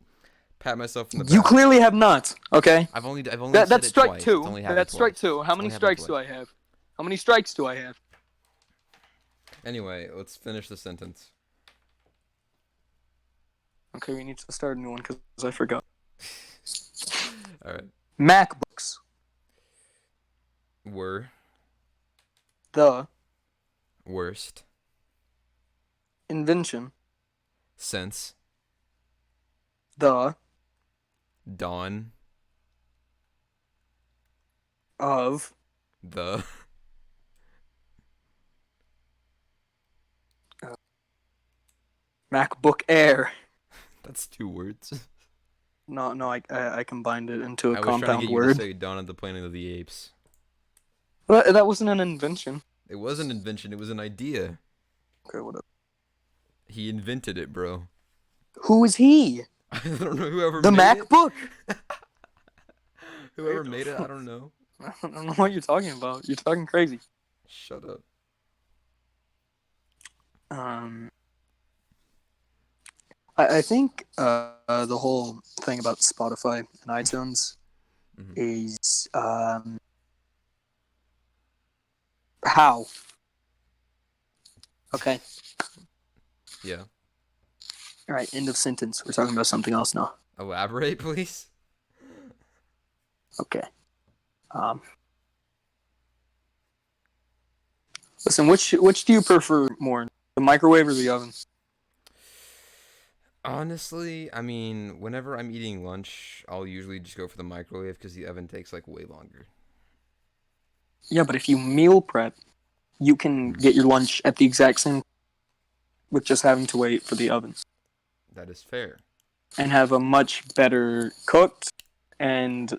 pat myself on the You back. clearly have not, okay? I've only said That's it strike twice. two. It's only happened That's strike twice. two. How It's many only happened strikes do twice. I have? How many strikes do I have? Anyway, let's finish the sentence. Okay, we need to start a new one because I forgot. All right. MacBooks. Were The worst invention. since The dawn of the MacBook Air. That's 2 words. No, I combined it into a I was trying to compound get you to word. say Dawn of the Planet of the Apes. But that wasn't an invention. It was an invention. It was an idea. Okay, whatever. He invented it, bro. Who is he? I don't know. Whoever The made MacBook. it. Whoever made it, I don't know. I don't know what you're talking about. You're talking crazy. Shut up. I think the whole thing about Spotify and iTunes is how. Okay. Yeah. All right. End of sentence. We're talking about something else now. Elaborate, please. Okay. Listen, which do you prefer more, the microwave or the oven? Honestly, I mean, whenever I'm eating lunch, I'll usually just go for the microwave because the oven takes like way longer. Yeah, but if you meal prep, you can get your lunch at the exact same with just having to wait for the oven. That is fair. And have a much better cooked and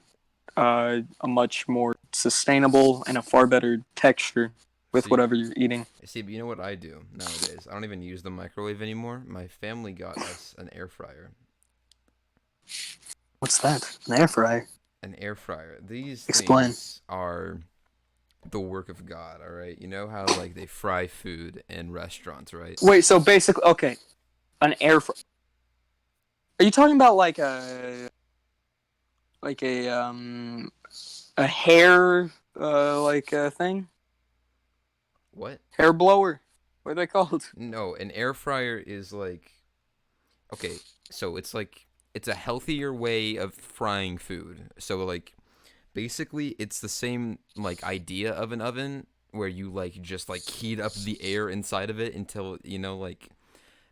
a much more sustainable and a far better texture with See- whatever you're eating. See, but you know what I do nowadays? I don't even use the microwave anymore. My family got us an air fryer. What's that? An air fryer? An air fryer. These Explain. things are the work of God, all right? You know how like they fry food in restaurants, right? Wait, so basically, okay, an air fryer. Are you talking about like a hair like a thing? What? Hair blower? What are they called? No, an air fryer is like okay, so it's like it's a healthier way of frying food. So like basically it's the same like idea of an oven where you like just like heat up the air inside of it until you know like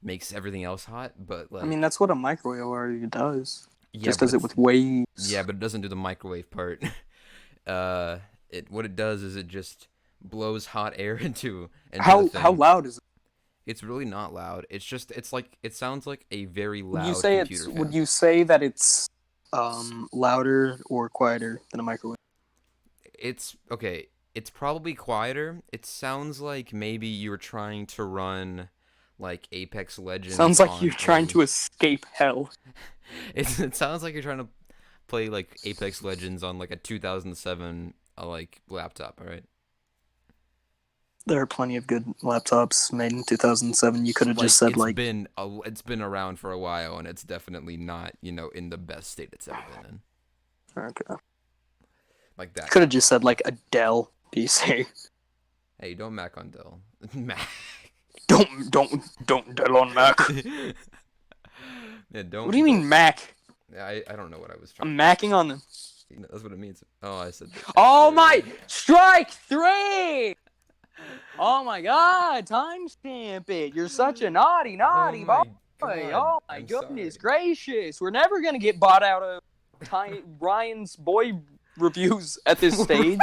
makes everything else hot, but like I mean, that's what a microwave already does. yeah, Just but does it it's- with waves. yeah, but it doesn't do the microwave part. It what it does is it just blows hot air into the How thing. loud is it? It's really not loud. It's just it's like it sounds like a very Would loud you say computer it's? fan. Would you say that it's louder or quieter than a microwave? It's okay. It's probably quieter. It sounds like maybe you were trying to run like Apex Legends. Sounds like on you're trying a- to escape hell. It sounds like you're trying to play like Apex Legends on like a 2007 like laptop. All right. There are plenty of good laptops made in 2007. You could have just said it's been around for a while and it's definitely not in the best state it's ever been in. Okay. Like that. Could have just said like a Dell PC. Hey, don't Mac on Dell. Mac. Don't Dell on Mac. Yeah, don't. What do you mean Mac? I don't know what I was trying. I'm macking on them. That's what it means. Oh, I said. Oh my! Strike 3! Oh my God! Timestamp it. You're such a naughty my boy. God, Oh my I'm goodness sorry. gracious! We're never gonna get bought out of Ryan's boy reviews at this stage.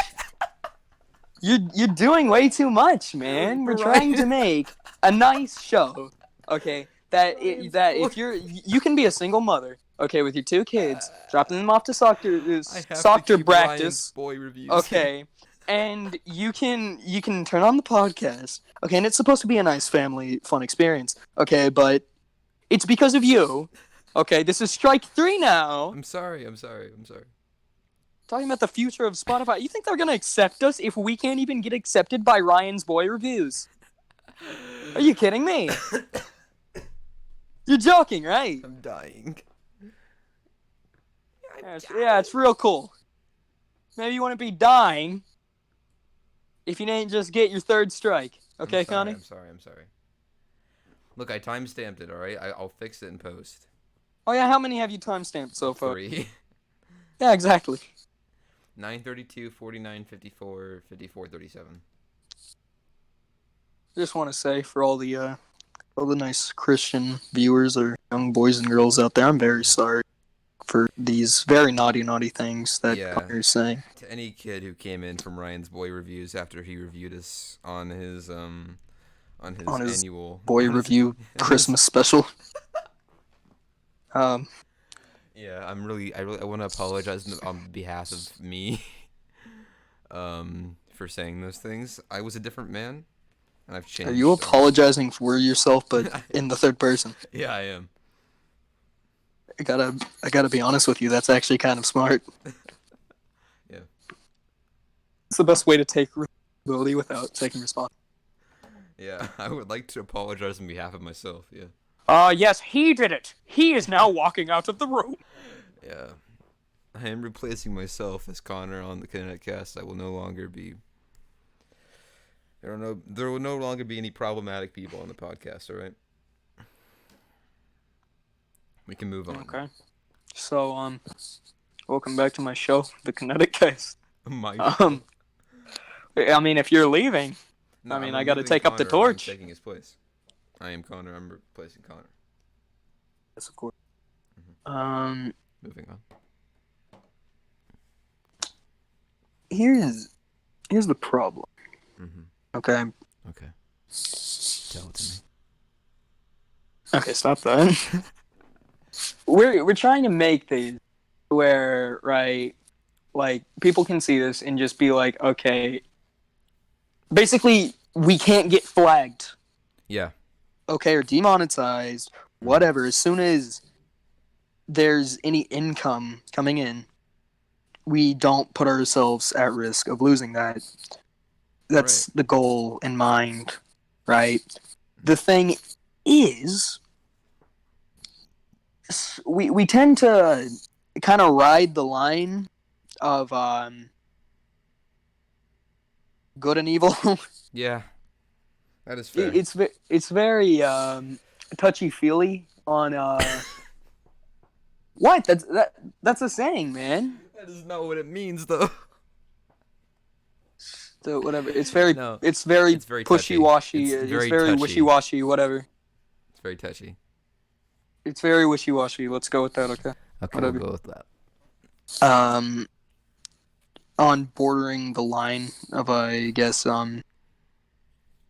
You're doing way too much, man. We're trying to make a nice show, okay? That if you can be a single mother, okay, with your two kids, dropping them off to I have to soccer keep Ryan's practice, boy reviews. okay, and you can turn on the podcast, okay, and it's supposed to be a nice family fun experience, okay, but it's because of you, okay. This is strike 3 now. I'm sorry. I'm sorry. Talking about the future of Spotify. You think they're gonna accept us if we can't even get accepted by Ryan's boy reviews? Are you kidding me? You're joking, right? I'm dying. Yeah, it's real cool. Maybe you want to be dying if you didn't just get your 3rd strike. Okay, Connie? I'm sorry. Look, I timestamped it, alright? I'll fix it in post. Oh yeah, how many have you timestamped so far? 3. Yeah, exactly. 9:32, 49, 54, 54, 37. Just want to say for all the nice Christian viewers or young boys and girls out there, I'm very sorry for these very naughty things that Connor's saying. To any kid who came in from Ryan's boy reviews after he reviewed us on his annual boy review Christmas special. Yeah, I want to apologize on behalf of me for saying those things. I was a different man, and I've changed. Are you apologizing for yourself, but in the 3rd person? Yeah, I am. I gotta be honest with you. That's actually kind of smart. Yeah. It's the best way to take responsibility without taking responsibility. Yeah, I would like to apologize on behalf of myself. Yeah. Yes, he did it. He is now walking out of the room. Yeah. I am replacing myself as Connor on the Kinetic Kast. I will no longer be. There will no longer be any problematic people on the podcast. All right. We can move on. Okay. So, welcome back to my show, the Kinetic Kast. I mean, if you're leaving, no, I got to take up the torch. I'm taking his place. I am Connor. I'm replacing Connor. Yes, of course. Mm-hmm. Moving on. Here's the problem. Mm-hmm. Okay. Okay. Tell it to me. Okay, stop that. We're trying to make these where, right, like, people can see this and just be like, okay, basically, we can't get flagged. Yeah. Okay, or demonetized, whatever. As soon as there's any income coming in, we don't put ourselves at risk of losing that. That's the goal in mind, right? The thing is, we tend to kind of ride the line of good and evil. Yeah, that is fair. It's very touchy feely on what that's a saying, man. That is not what it means, though. So whatever. It's very very pushy washy. It's very wishy washy. Whatever. It's very touchy. It's very wishy washy. Let's go with that. Okay. Okay, whatever. We'll go with that. On bordering the line of, I guess,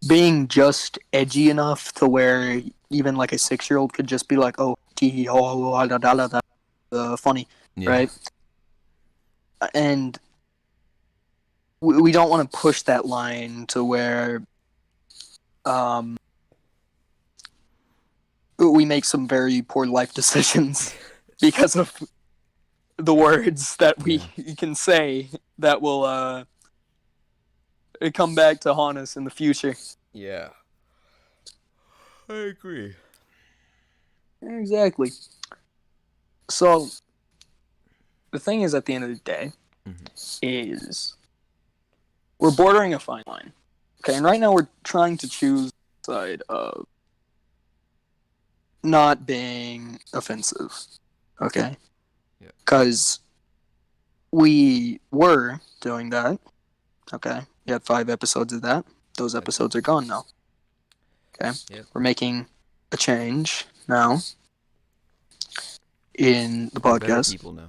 being just edgy enough to where even like a 6-year-old could just be like, oh, tee hee ho ho da da da da, funny, right? And we don't want to push that line to where we make some very poor life decisions because of the words that we can say that will come back to haunt us in the future. Yeah. I agree. Exactly. So, the thing is, at the end of the day, is we're bordering a fine line. Okay, and right now we're trying to choose the side of not being offensive. Okay? Because we were doing that. Okay? We had 5 episodes of that. Those episodes are gone now. Okay? Yep. We're making a change now in the podcast. Better people now.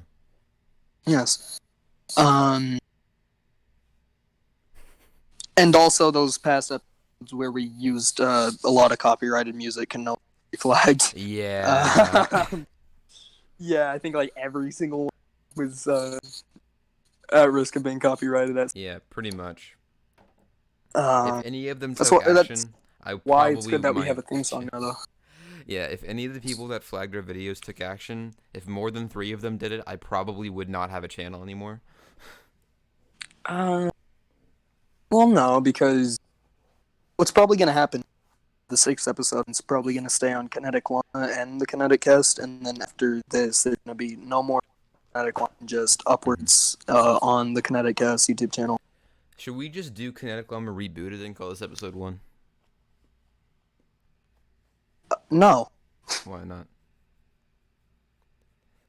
Yes. And also those past episodes where we used a lot of copyrighted music can now be flagged. Yeah. Yeah, I think like every single one was at risk of being copyrighted. Yeah, pretty much. If Um, any of them that's took what. That's action, I why it's probably good that we have might. a theme song now, though. Yeah, if any of the people that flagged our videos took action, if more than 3 of them did it, I probably would not have a channel anymore. Uh, well, no, because what's probably going to happen, the 6th episode, is probably going to stay on Kinetic Llama and the Kinetic Kast, and then after this, there's going to be no more Kinetic Llama, just upwards on the Kinetic Kast YouTube channel. Should we just do Kinetic Llama rebooted and call this episode 1? No. Why not?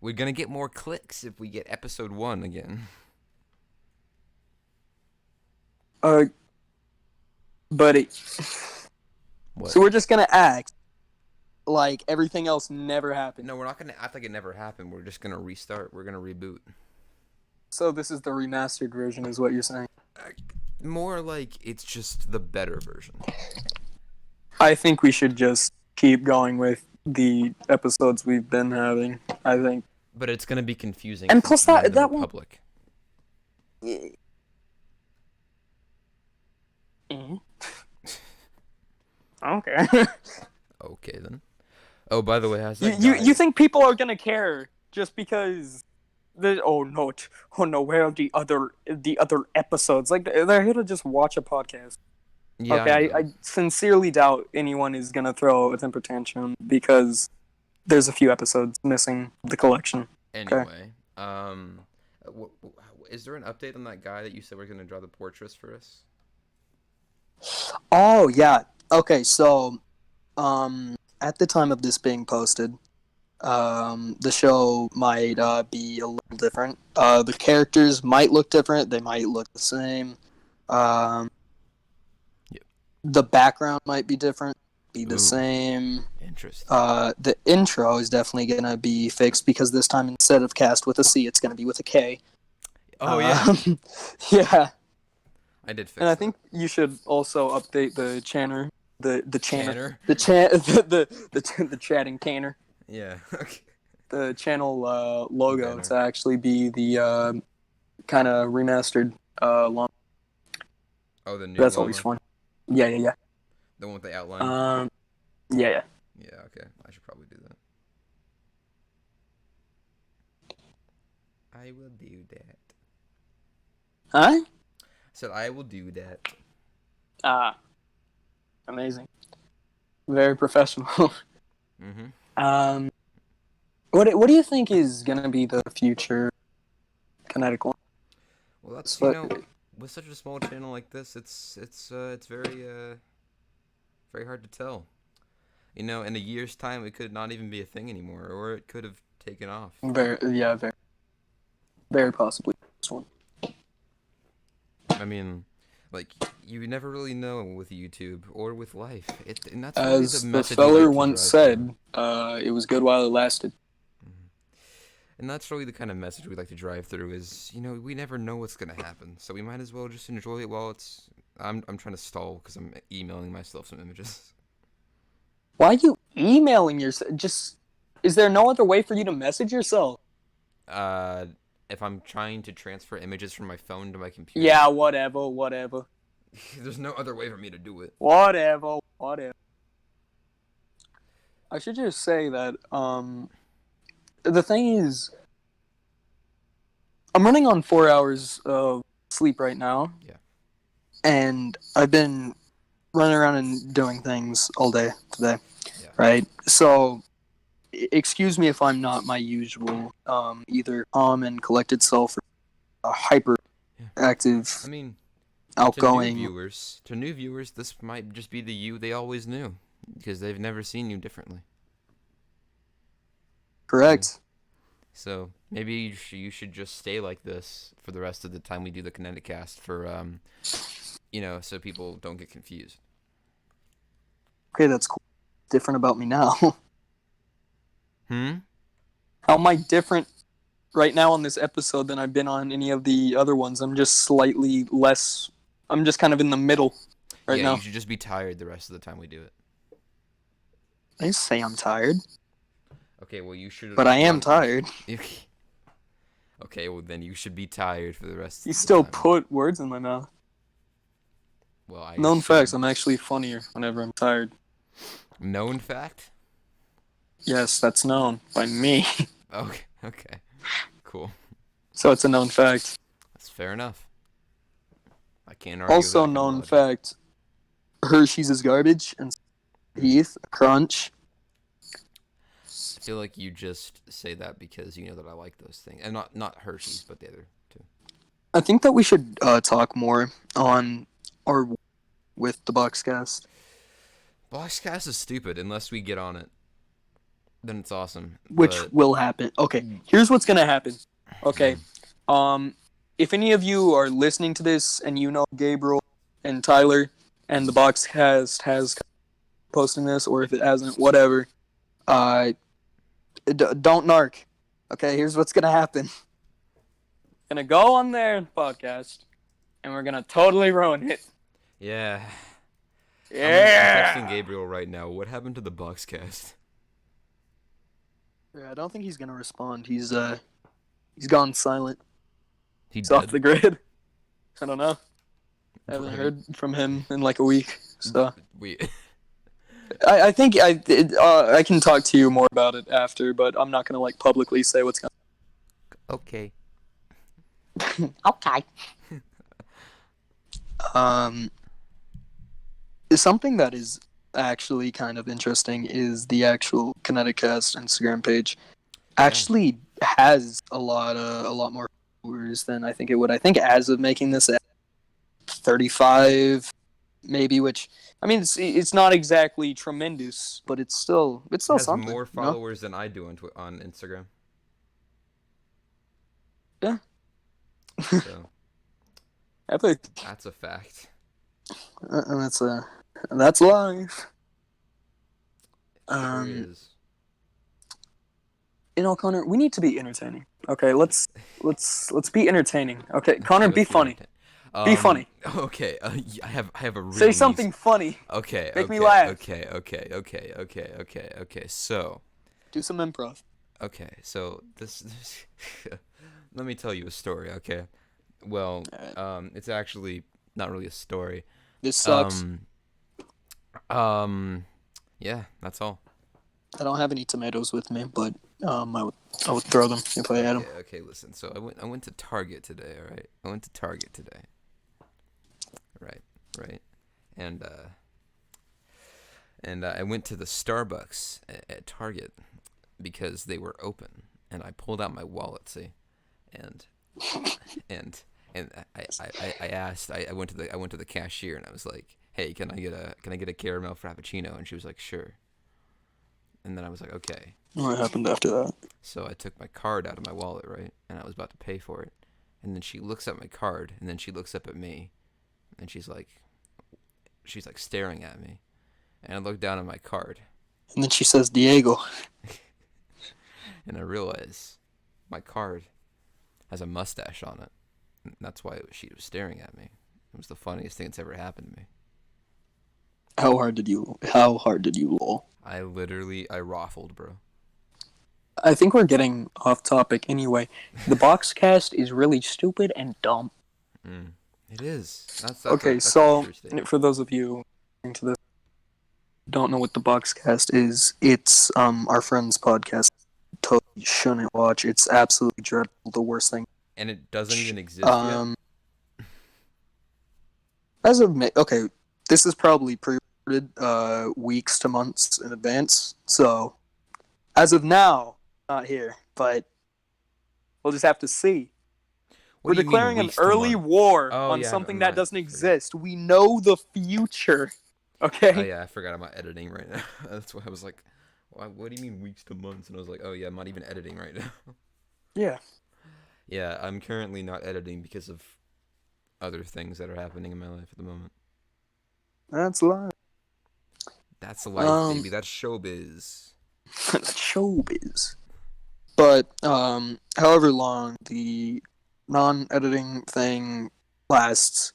We're gonna get more clicks if we get episode 1 again. But What? so we're just going to act like everything else never happened. No, we're not gonna act like it never happened. We're just gonna restart. We're gonna reboot. So this is the remastered version, is what you're saying? More like it's just the better version. I think we should just keep going with the episodes we've been having. I think. But it's gonna be confusing. And since plus none of them that are one. public. Okay. Okay then. Oh, by the way, how's that you think people are gonna care just because? Oh no, where are the other episodes? Like they're here to just watch a podcast. Yeah, Okay, I I sincerely doubt anyone is gonna throw a temper tantrum because there's a few episodes missing the collection. Anyway, is there an update on that guy that you said was gonna draw the portraits for us? Oh yeah. Okay, so at the time of this being posted, the show might be a little different. The characters might look different. They might look the same. Yep. The background might be different, be the same. Interesting. The intro is definitely going to be fixed because this time instead of cast with a C, it's going to be with a K. Oh, yeah. Yeah. I did fix And I that. think you should also update the channer. The Channer? the chatting canner. Yeah. Okay. The channel logo Banner. to actually be the kind of remastered llama. Oh, the new That's llama? always fun. Yeah. The one with the outline? Yeah. Yeah, okay. I should probably do that. I will do that. Huh? I said I will do that. Amazing. Very professional. Mm-hmm. What do you think is gonna be the future Kinetic Llama? Well, that's, So- with such a small channel like this, it's very very hard to tell. In a year's time, it could not even be a thing anymore, or it could have taken off. Very possibly this one. I mean, like, you never really know with YouTube or with life. And that's really As the the message we feller like to once drive said, it was good while it lasted. through. And that's really the kind of message we like to drive through is, we never know what's going to happen. So we might as well just enjoy it while it's... I'm trying to stall because I'm emailing myself some images. Why are you emailing yourself? Is there no other way for you to message yourself? If I'm trying to transfer images from my phone to my computer... Yeah, whatever. There's no other way for me to do it. Whatever. I should just say that, the thing is, I'm running on 4 hours of sleep right now. Yeah. And I've been running around and doing things all day today. Yeah. Right? So, excuse me if I'm not my usual, either calm and collected self or hyper active, I mean, outgoing. To new viewers, this might just be the you they always knew, because they've never seen you differently. Correct. So maybe you should just stay like this for the rest of the time we do the Kinetic Kast for, so people don't get confused. Okay, that's cool. Different about me now. Hmm? How am I different right now on this episode than I've been on any of the other ones? I'm just slightly less I'm just kind of in the middle right Yeah, you now. should just be tired the rest of the time we do it. I say I'm tired, Okay, well you should but I am run. tired. Okay, well then you should be tired for the rest You of the still time. put words in my mouth. Well, I Known facts, assumed. I'm actually funnier whenever I'm tired. Known fact? Yes, that's known by me. Okay, okay, cool. So it's a known fact. That's fair enough. I can't argue with Also that kind of known logic. fact, Hershey's is garbage and Heath, crunch. I feel like you just say that because you know that I like those things, and not Hershey's, but the other two. I think that we should talk more on our with the Boxcast. Boxcast is stupid unless we get on it. Then it's awesome. Which But will happen. Okay, here's what's gonna happen. Okay, um, if any of you are listening to this and you know Gabriel and Tyler and the Boxcast has posting this, or if it hasn't, whatever, don't narc. Okay, here's what's gonna happen. Gonna go on their podcast, and we're gonna totally ruin it. yeah, I'm texting Yeah. Gabriel right now. What happened to the Boxcast? Yeah, I don't think he's gonna respond. He's gone silent. He He's off dead. the grid. I don't know. I haven't Right. heard from him in like a week. So Wait. I think I can talk to you more about it after, but I'm not gonna like publicly say what's going. Okay. Okay. Um, something that is actually kind of interesting is the actual Kinetic Kast Instagram page. Actually has a lot more followers than I think it would. I think as of making this at 35 maybe, which I mean it's not exactly tremendous, but it's still Has something. more You know? followers than I do on Instagram. Yeah. So I think that's a fact. that's life. Sure is. You know, Connor, we need to be entertaining. Okay, let's be entertaining. Okay, Connor, Okay, be let's funny. entertain- Be funny. Okay, I have a really Say something funny. Okay. Make okay, me laugh. Okay. So, Do some improv. okay. So this let me tell you a story, okay? Well, Alright. it's actually not really a story. This sucks. Um, yeah, that's all. I don't have any tomatoes with me, but I would throw them if I had them. Okay, listen. So I went to Target today, all right? I went to Target today. Right. And I went to the Starbucks at Target because they were open, and I pulled out my wallet, see? And and I asked I went to the cashier and I was like, "Hey, can I get a caramel frappuccino?" And she was like, "Sure." And then I was like, "Okay." What happened after that? So I took my card out of my wallet, right? And I was about to pay for it. And then she looks at my card, and then she looks up at me, and she's like staring at me. And I look down at my card, And then she says, Diego. and I realize my card has a mustache on it. And that's why she was staring at me. It was the funniest thing that's ever happened to me. How hard did you lol? I raffled, bro. I think we're getting off topic anyway. The Boxcast is really stupid and dumb. It is. That's Okay, that's so a true statement. for those of you listening to this don't know what the Boxcast is, it's our friend's podcast. Totally shouldn't watch. It's absolutely dreadful. The worst thing. And it doesn't even exist yet. As of okay, this is probably pre-recorded weeks to months in advance. So as of now, not here, but we'll just have to see. What We're do you mean declaring an weeks to early month? war Oh, on yeah, something I'm that not- doesn't I forgot. exist. We know the future. Okay? Oh yeah, I forgot I'm not editing right now. That's why I was like, what do you mean weeks to months? And I was like, oh yeah, I'm not even editing right now. Yeah. Yeah, I'm currently not editing because of other things that are happening in my life at the moment. That's life. That's life, baby. That's showbiz. That's showbiz. But however long the non-editing thing lasts,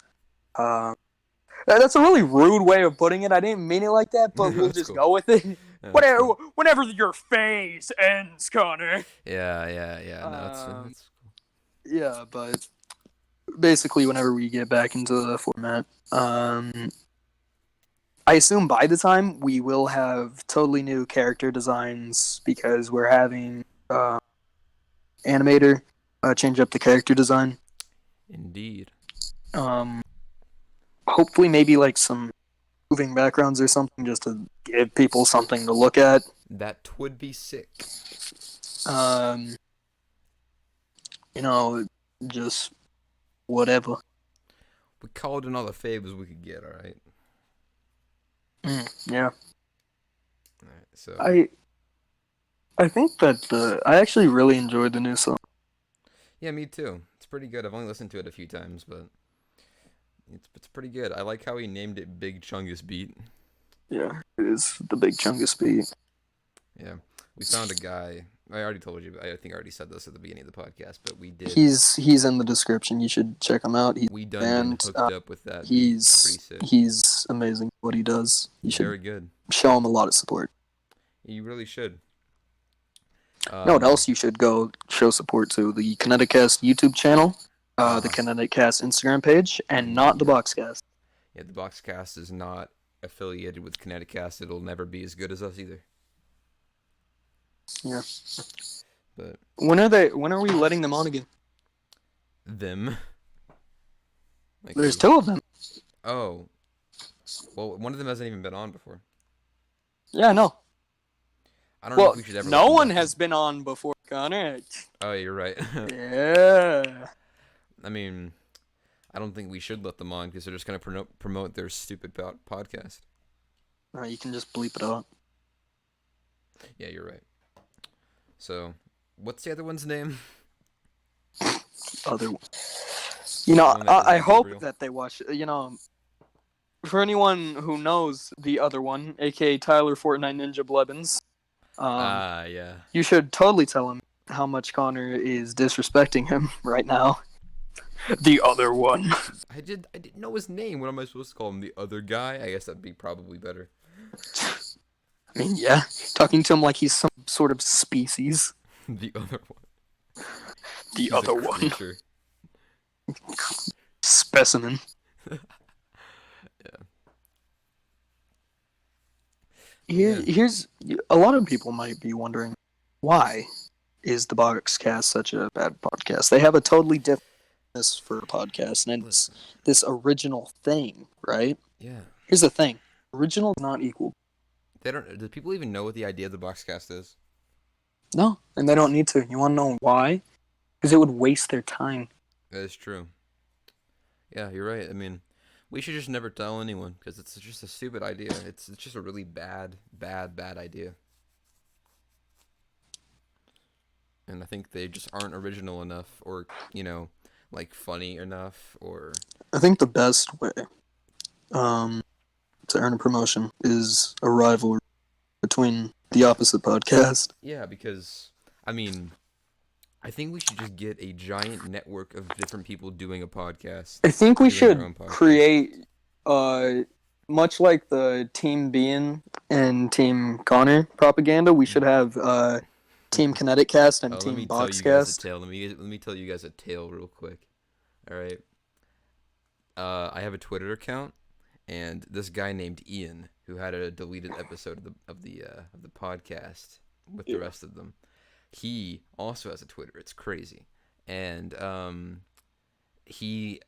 That's a really rude way of putting it. I didn't mean it like that, but we'll That's just cool. go with it. Yeah, that's Whenever, cool. whenever your phase ends, Connor. Yeah. No, that's Um, that's cool. yeah, but basically, whenever we get back into the format, I assume by the time we will have totally new character designs because we're having animator change up the character design. Indeed. Um, hopefully, maybe like some moving backgrounds or something, just to give people something to look at. That would be sick. Um, you know, just whatever. We called in all the favors we could get. All right. Yeah, All right. So I I think that I actually really enjoyed the new song. yeah, me too. It's pretty good. I've only listened to it a few times, but it's pretty good. I like how he named it Big Chungus Beat. Yeah, it is the big chungus beat. Yeah, we found a guy. I already told you. I think I already said this at the beginning of the podcast, but we did. He's in the description. You should check him out. He's We done been and hooked up with that beat. It's pretty he's sick. he's amazing at what he does. You He's should very good. show him a lot of support. You really should. You know what else you should go show support to? The Kinetic Kast YouTube channel, the Uh, Kinetic Kast Instagram page, and not the yeah. Boxcast. Yeah, the Boxcast is not affiliated with Kinetic Kast. It'll never be as good as us either. Yeah. But When are they? When are we letting them on again? them. Like There's who? two of them. Oh, well, one of them hasn't even been on before. Yeah, no. I don't know Well, if we should ever let no them one back has on. been on before, Connor. Oh, you're right. Yeah. I mean, I don't think we should let them on because they're just gonna promote their stupid podcast. You can just bleep it out. Yeah, you're right. So, what's the other one's name? Other one. The one that I isn't hope Gabriel. that they watch. For anyone who knows the other one, aka Tyler Fortnite Ninja Blevins, Yeah. you should totally tell him how much Connor is disrespecting him right now. The other one. I didn't know his name. What am I supposed to call him? The other guy? I guess that'd be probably better. I mean, yeah, talking to him like he's some sort of species. The other one. The He's other a one. creature. Specimen. Yeah. Here's a lot of people might be wondering why is the Boxcast such a bad podcast? They have a totally different for a podcast, and it's Listen. this original thing, right? Yeah. Here's the thing: original is not equal. They don't. Do people even know what the idea of the Boxcast is? No, and they don't need to. You want to know why? Because it would waste their time. That is true. Yeah, you're right. I mean, we should just never tell anyone because it's just a stupid idea. It's just a really bad idea. And I think they just aren't original enough, or like funny enough, or I think the best way to earn a promotion is a rivalry between the opposite podcast. yeah. Because I mean, I think we should just get a giant network of different people doing a podcast. I think we Doing their should own podcast. create, much like the Team Bean and Team Connor propaganda, we should have Team Kinetic Kast and Let Team me tell you guys a Boxcast. tale. Let me tell you guys a tale real quick. All right. I have a Twitter account, and this guy named Ian, who had a deleted episode of the podcast with the rest of them, he also has a Twitter. It's crazy, and he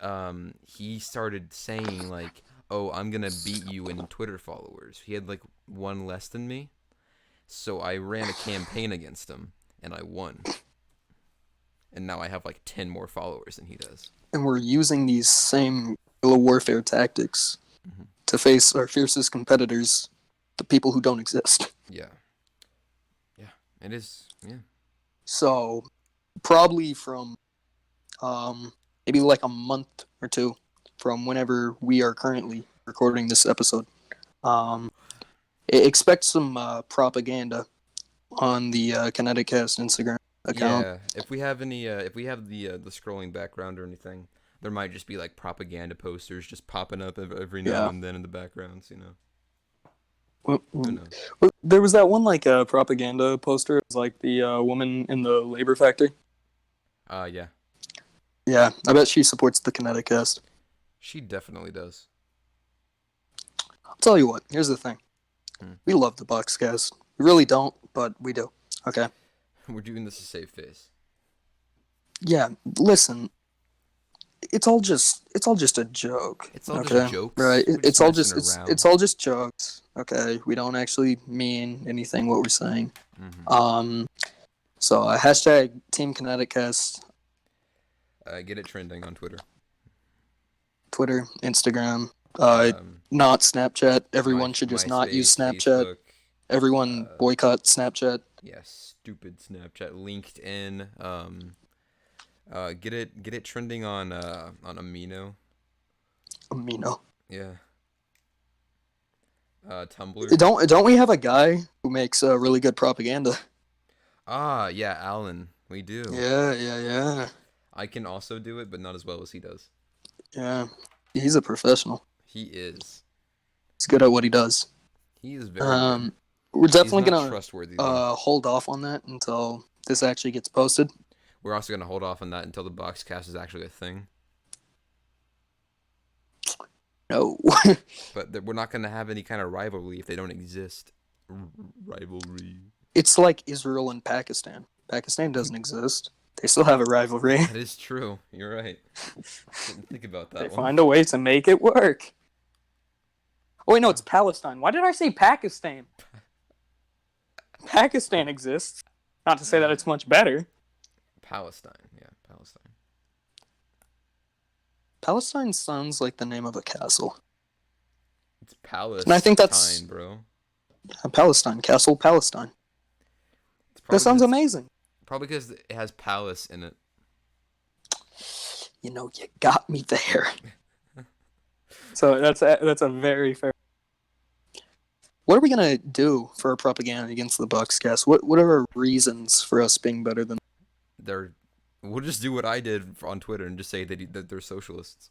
started saying like, "Oh, I'm gonna beat you in Twitter followers." He had like one less than me, so I ran a campaign against him, and I won. And now I have like 10 more followers than he does. And we're using these same guerrilla warfare tactics to face our fiercest competitors, the people who don't exist. Yeah. Yeah. It is. Yeah. So, probably from maybe like a month or two from whenever we are currently recording this episode, expect some propaganda on the Kinetic Kast Instagram account. Yeah. If we have any, if we have the scrolling background or anything, There might just be like propaganda posters just popping up every now Yeah. and then in the backgrounds, you know. Well, Who knows? there was that one like propaganda poster. It was like the woman in the labor factory. Yeah. Yeah, I bet she supports the Kinetic Kast. She definitely does. I'll tell you what. Here's the thing. Hmm. We love the Boxcast. We really don't, but we do. Okay. We're doing this to save face. Yeah. Listen. It's all just a joke. It's all just Okay. jokes. Right. We're just messing around. It's all just jokes. Okay. We don't actually mean anything what we're saying. Mm-hmm. So hashtag Team Kinetic Kast. Get it trending on Twitter. Twitter, Instagram, not Snapchat. Everyone should just not use MySpace, Snapchat. Facebook. Everyone boycott Snapchat. Yeah, stupid Snapchat. LinkedIn. Get it trending on Amino. Amino. Yeah. Tumblr. Don't we have a guy who makes really good propaganda? Yeah, Alan. We do. Yeah. I can also do it, but not as well as he does. Yeah. He's a professional. He is. He's good at what he does. He is very good. We're He's definitely not gonna trustworthy though. hold off on that until this actually gets posted. We're also gonna hold off on that until the Boxcast is actually a thing. No. But we're not gonna have any kind of rivalry if they don't exist. Rivalry. It's like Israel and Pakistan. Pakistan doesn't exist. They still have a rivalry. That is true. You're right. Didn't think about that They one. find a way to make it work. Oh wait, no, it's Palestine. Why did I say Pakistan? Pakistan exists. Not to say that it's much better. Palestine. Yeah, Palestine. Palestine sounds like the name of a castle. It's Palestine, And I think that's bro. Palestine, Castle Palestine. That sounds amazing. Probably because it has palace in it. You know, you got me there. So that's a very fair. What are we gonna do for our propaganda against the Boxcast? What are our reasons for us being better than? We'll just do what I did on Twitter and just say that they're socialists.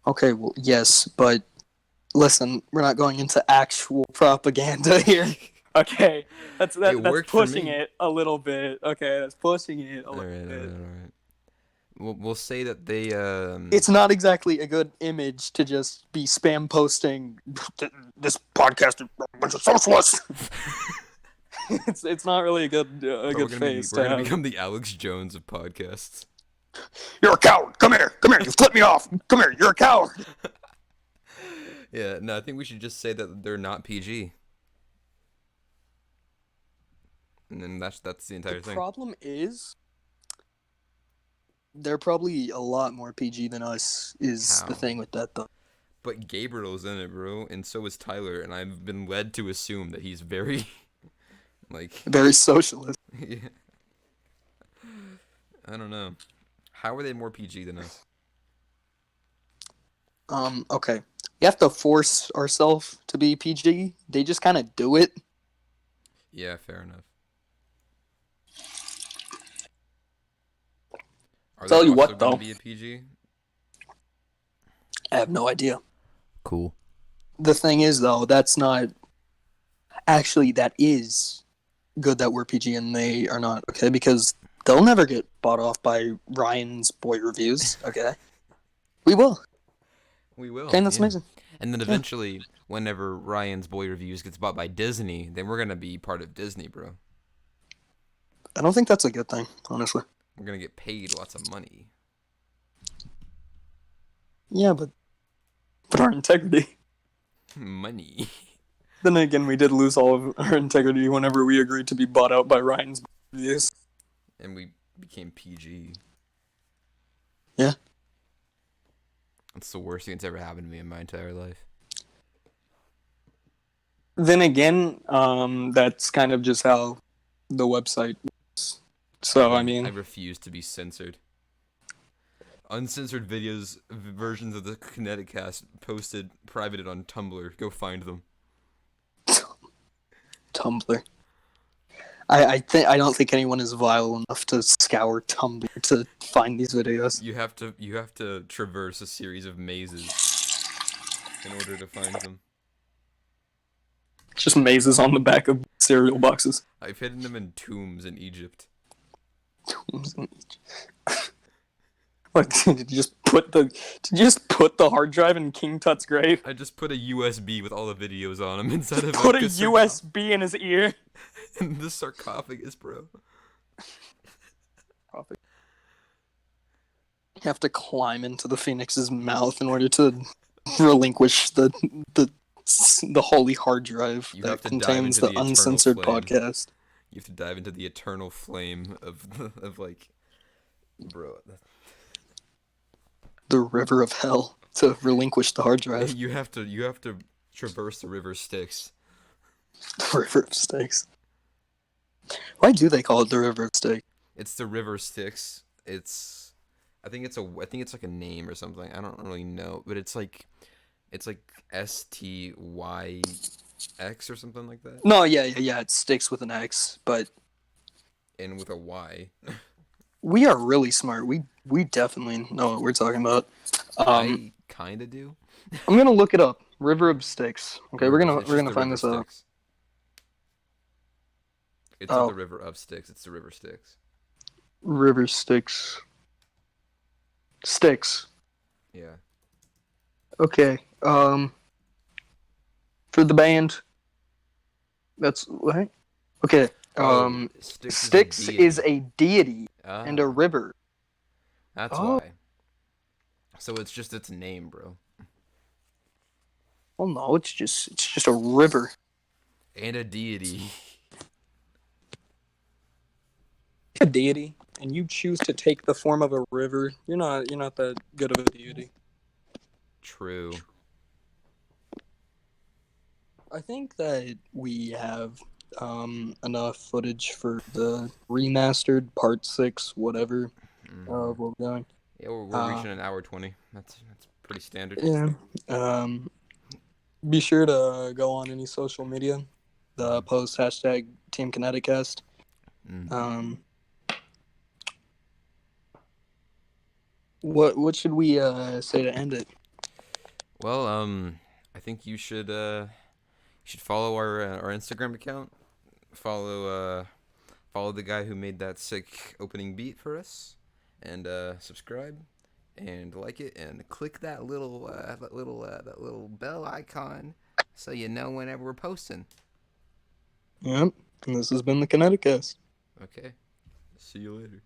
Okay, well, yes, but listen, we're not going into actual propaganda here. Okay, that's pushing it a little bit. Okay, that's pushing it a little bit. All right. We'll say that they. It's not exactly a good image to just be spam posting. This podcast is a bunch of socialists. it's not really a good face. We're gonna become the Alex Jones of podcasts. You're a coward. Come here. You flipped me off. Come here. You're a coward. Yeah, no, I think we should just say that they're not PG. And then that's the entire thing. The problem is, they're probably a lot more PG than us. Is the thing with that though? But Gabriel's in it, bro, and so is Tyler, and I've been led to assume that he's very, very socialist. Yeah. I don't know. How are they more PG than us? Okay. You have to force ourselves to be PG. They just kind of do it. Yeah, fair enough. Tell you what, though. Be a PG? I have no idea. Cool. The thing is, though, that's not... Actually, that is good that we're PG and they are not, okay? Because they'll never get bought off by Ryan's Boy Reviews, okay? We will. We will. Okay, that's amazing. And then eventually, whenever Ryan's Boy Reviews gets bought by Disney, then we're going to be part of Disney, bro. I don't think that's a good thing, honestly. We're going to get paid lots of money. Yeah, but our integrity. Money. Then again, we did lose all of our integrity whenever we agreed to be bought out by Ryan's Reviews. And we became PG. Yeah. That's the worst thing that's ever happened to me in my entire life. Then again, that's kind of just how the website works. So, I mean... I refuse to be censored. Uncensored videos, versions of the Kinetic Kast posted, privated on Tumblr. Go find them. Tumblr. I don't think anyone is vile enough to scour Tumblr to find these videos. You have to traverse a series of mazes in order to find them. Just mazes on the back of cereal boxes. I've hidden them in tombs in Egypt. What did you just put the hard drive in King Tut's grave? I just put a USB with all the videos on them inside of Put a sarcophagus. USB in his ear. In the sarcophagus, bro. You have to climb into the phoenix's mouth in order to relinquish the holy hard drive You that have to dive contains into the the eternal uncensored flame. podcast. You have to dive into the eternal flame of like, bro. The river of hell to relinquish the hard drive. You have to traverse the river Styx. The river of Styx. Why do they call it the river of Styx? It's the river Styx. I think it's like a name or something. I don't really know, but it's like STYX or something like that. No, yeah. It Styx with an X, but And with a Y. we are really smart. We definitely know what we're talking about. I kinda do. I'm gonna look it up. River of Styx. Okay, we're It's just gonna the find river this out. Styx. It's Oh. not the river of Styx. It's the river Styx. River Styx. Styx. Yeah. Okay. For the band. That's what? Okay. Styx is a deity and a river. That's Oh. why. So it's just its name, bro. Well, no, it's just a river. And a deity. A deity, and you choose to take the form of a river. You're not that good of a deity. True. I think that we have enough footage for the remastered part 6, whatever, of what we're doing. Yeah, we're reaching an hour 20. That's pretty standard. Yeah. Be sure to go on any social media. The post hashtag Team Kinetic Kast. What should we say to end it? Well, I think you should follow our Instagram account. Follow the guy who made that sick opening beat for us, and subscribe and like it and click that little bell icon so you know whenever we're posting. Yep. And this has been the Kinetic Kast. Okay. See you later.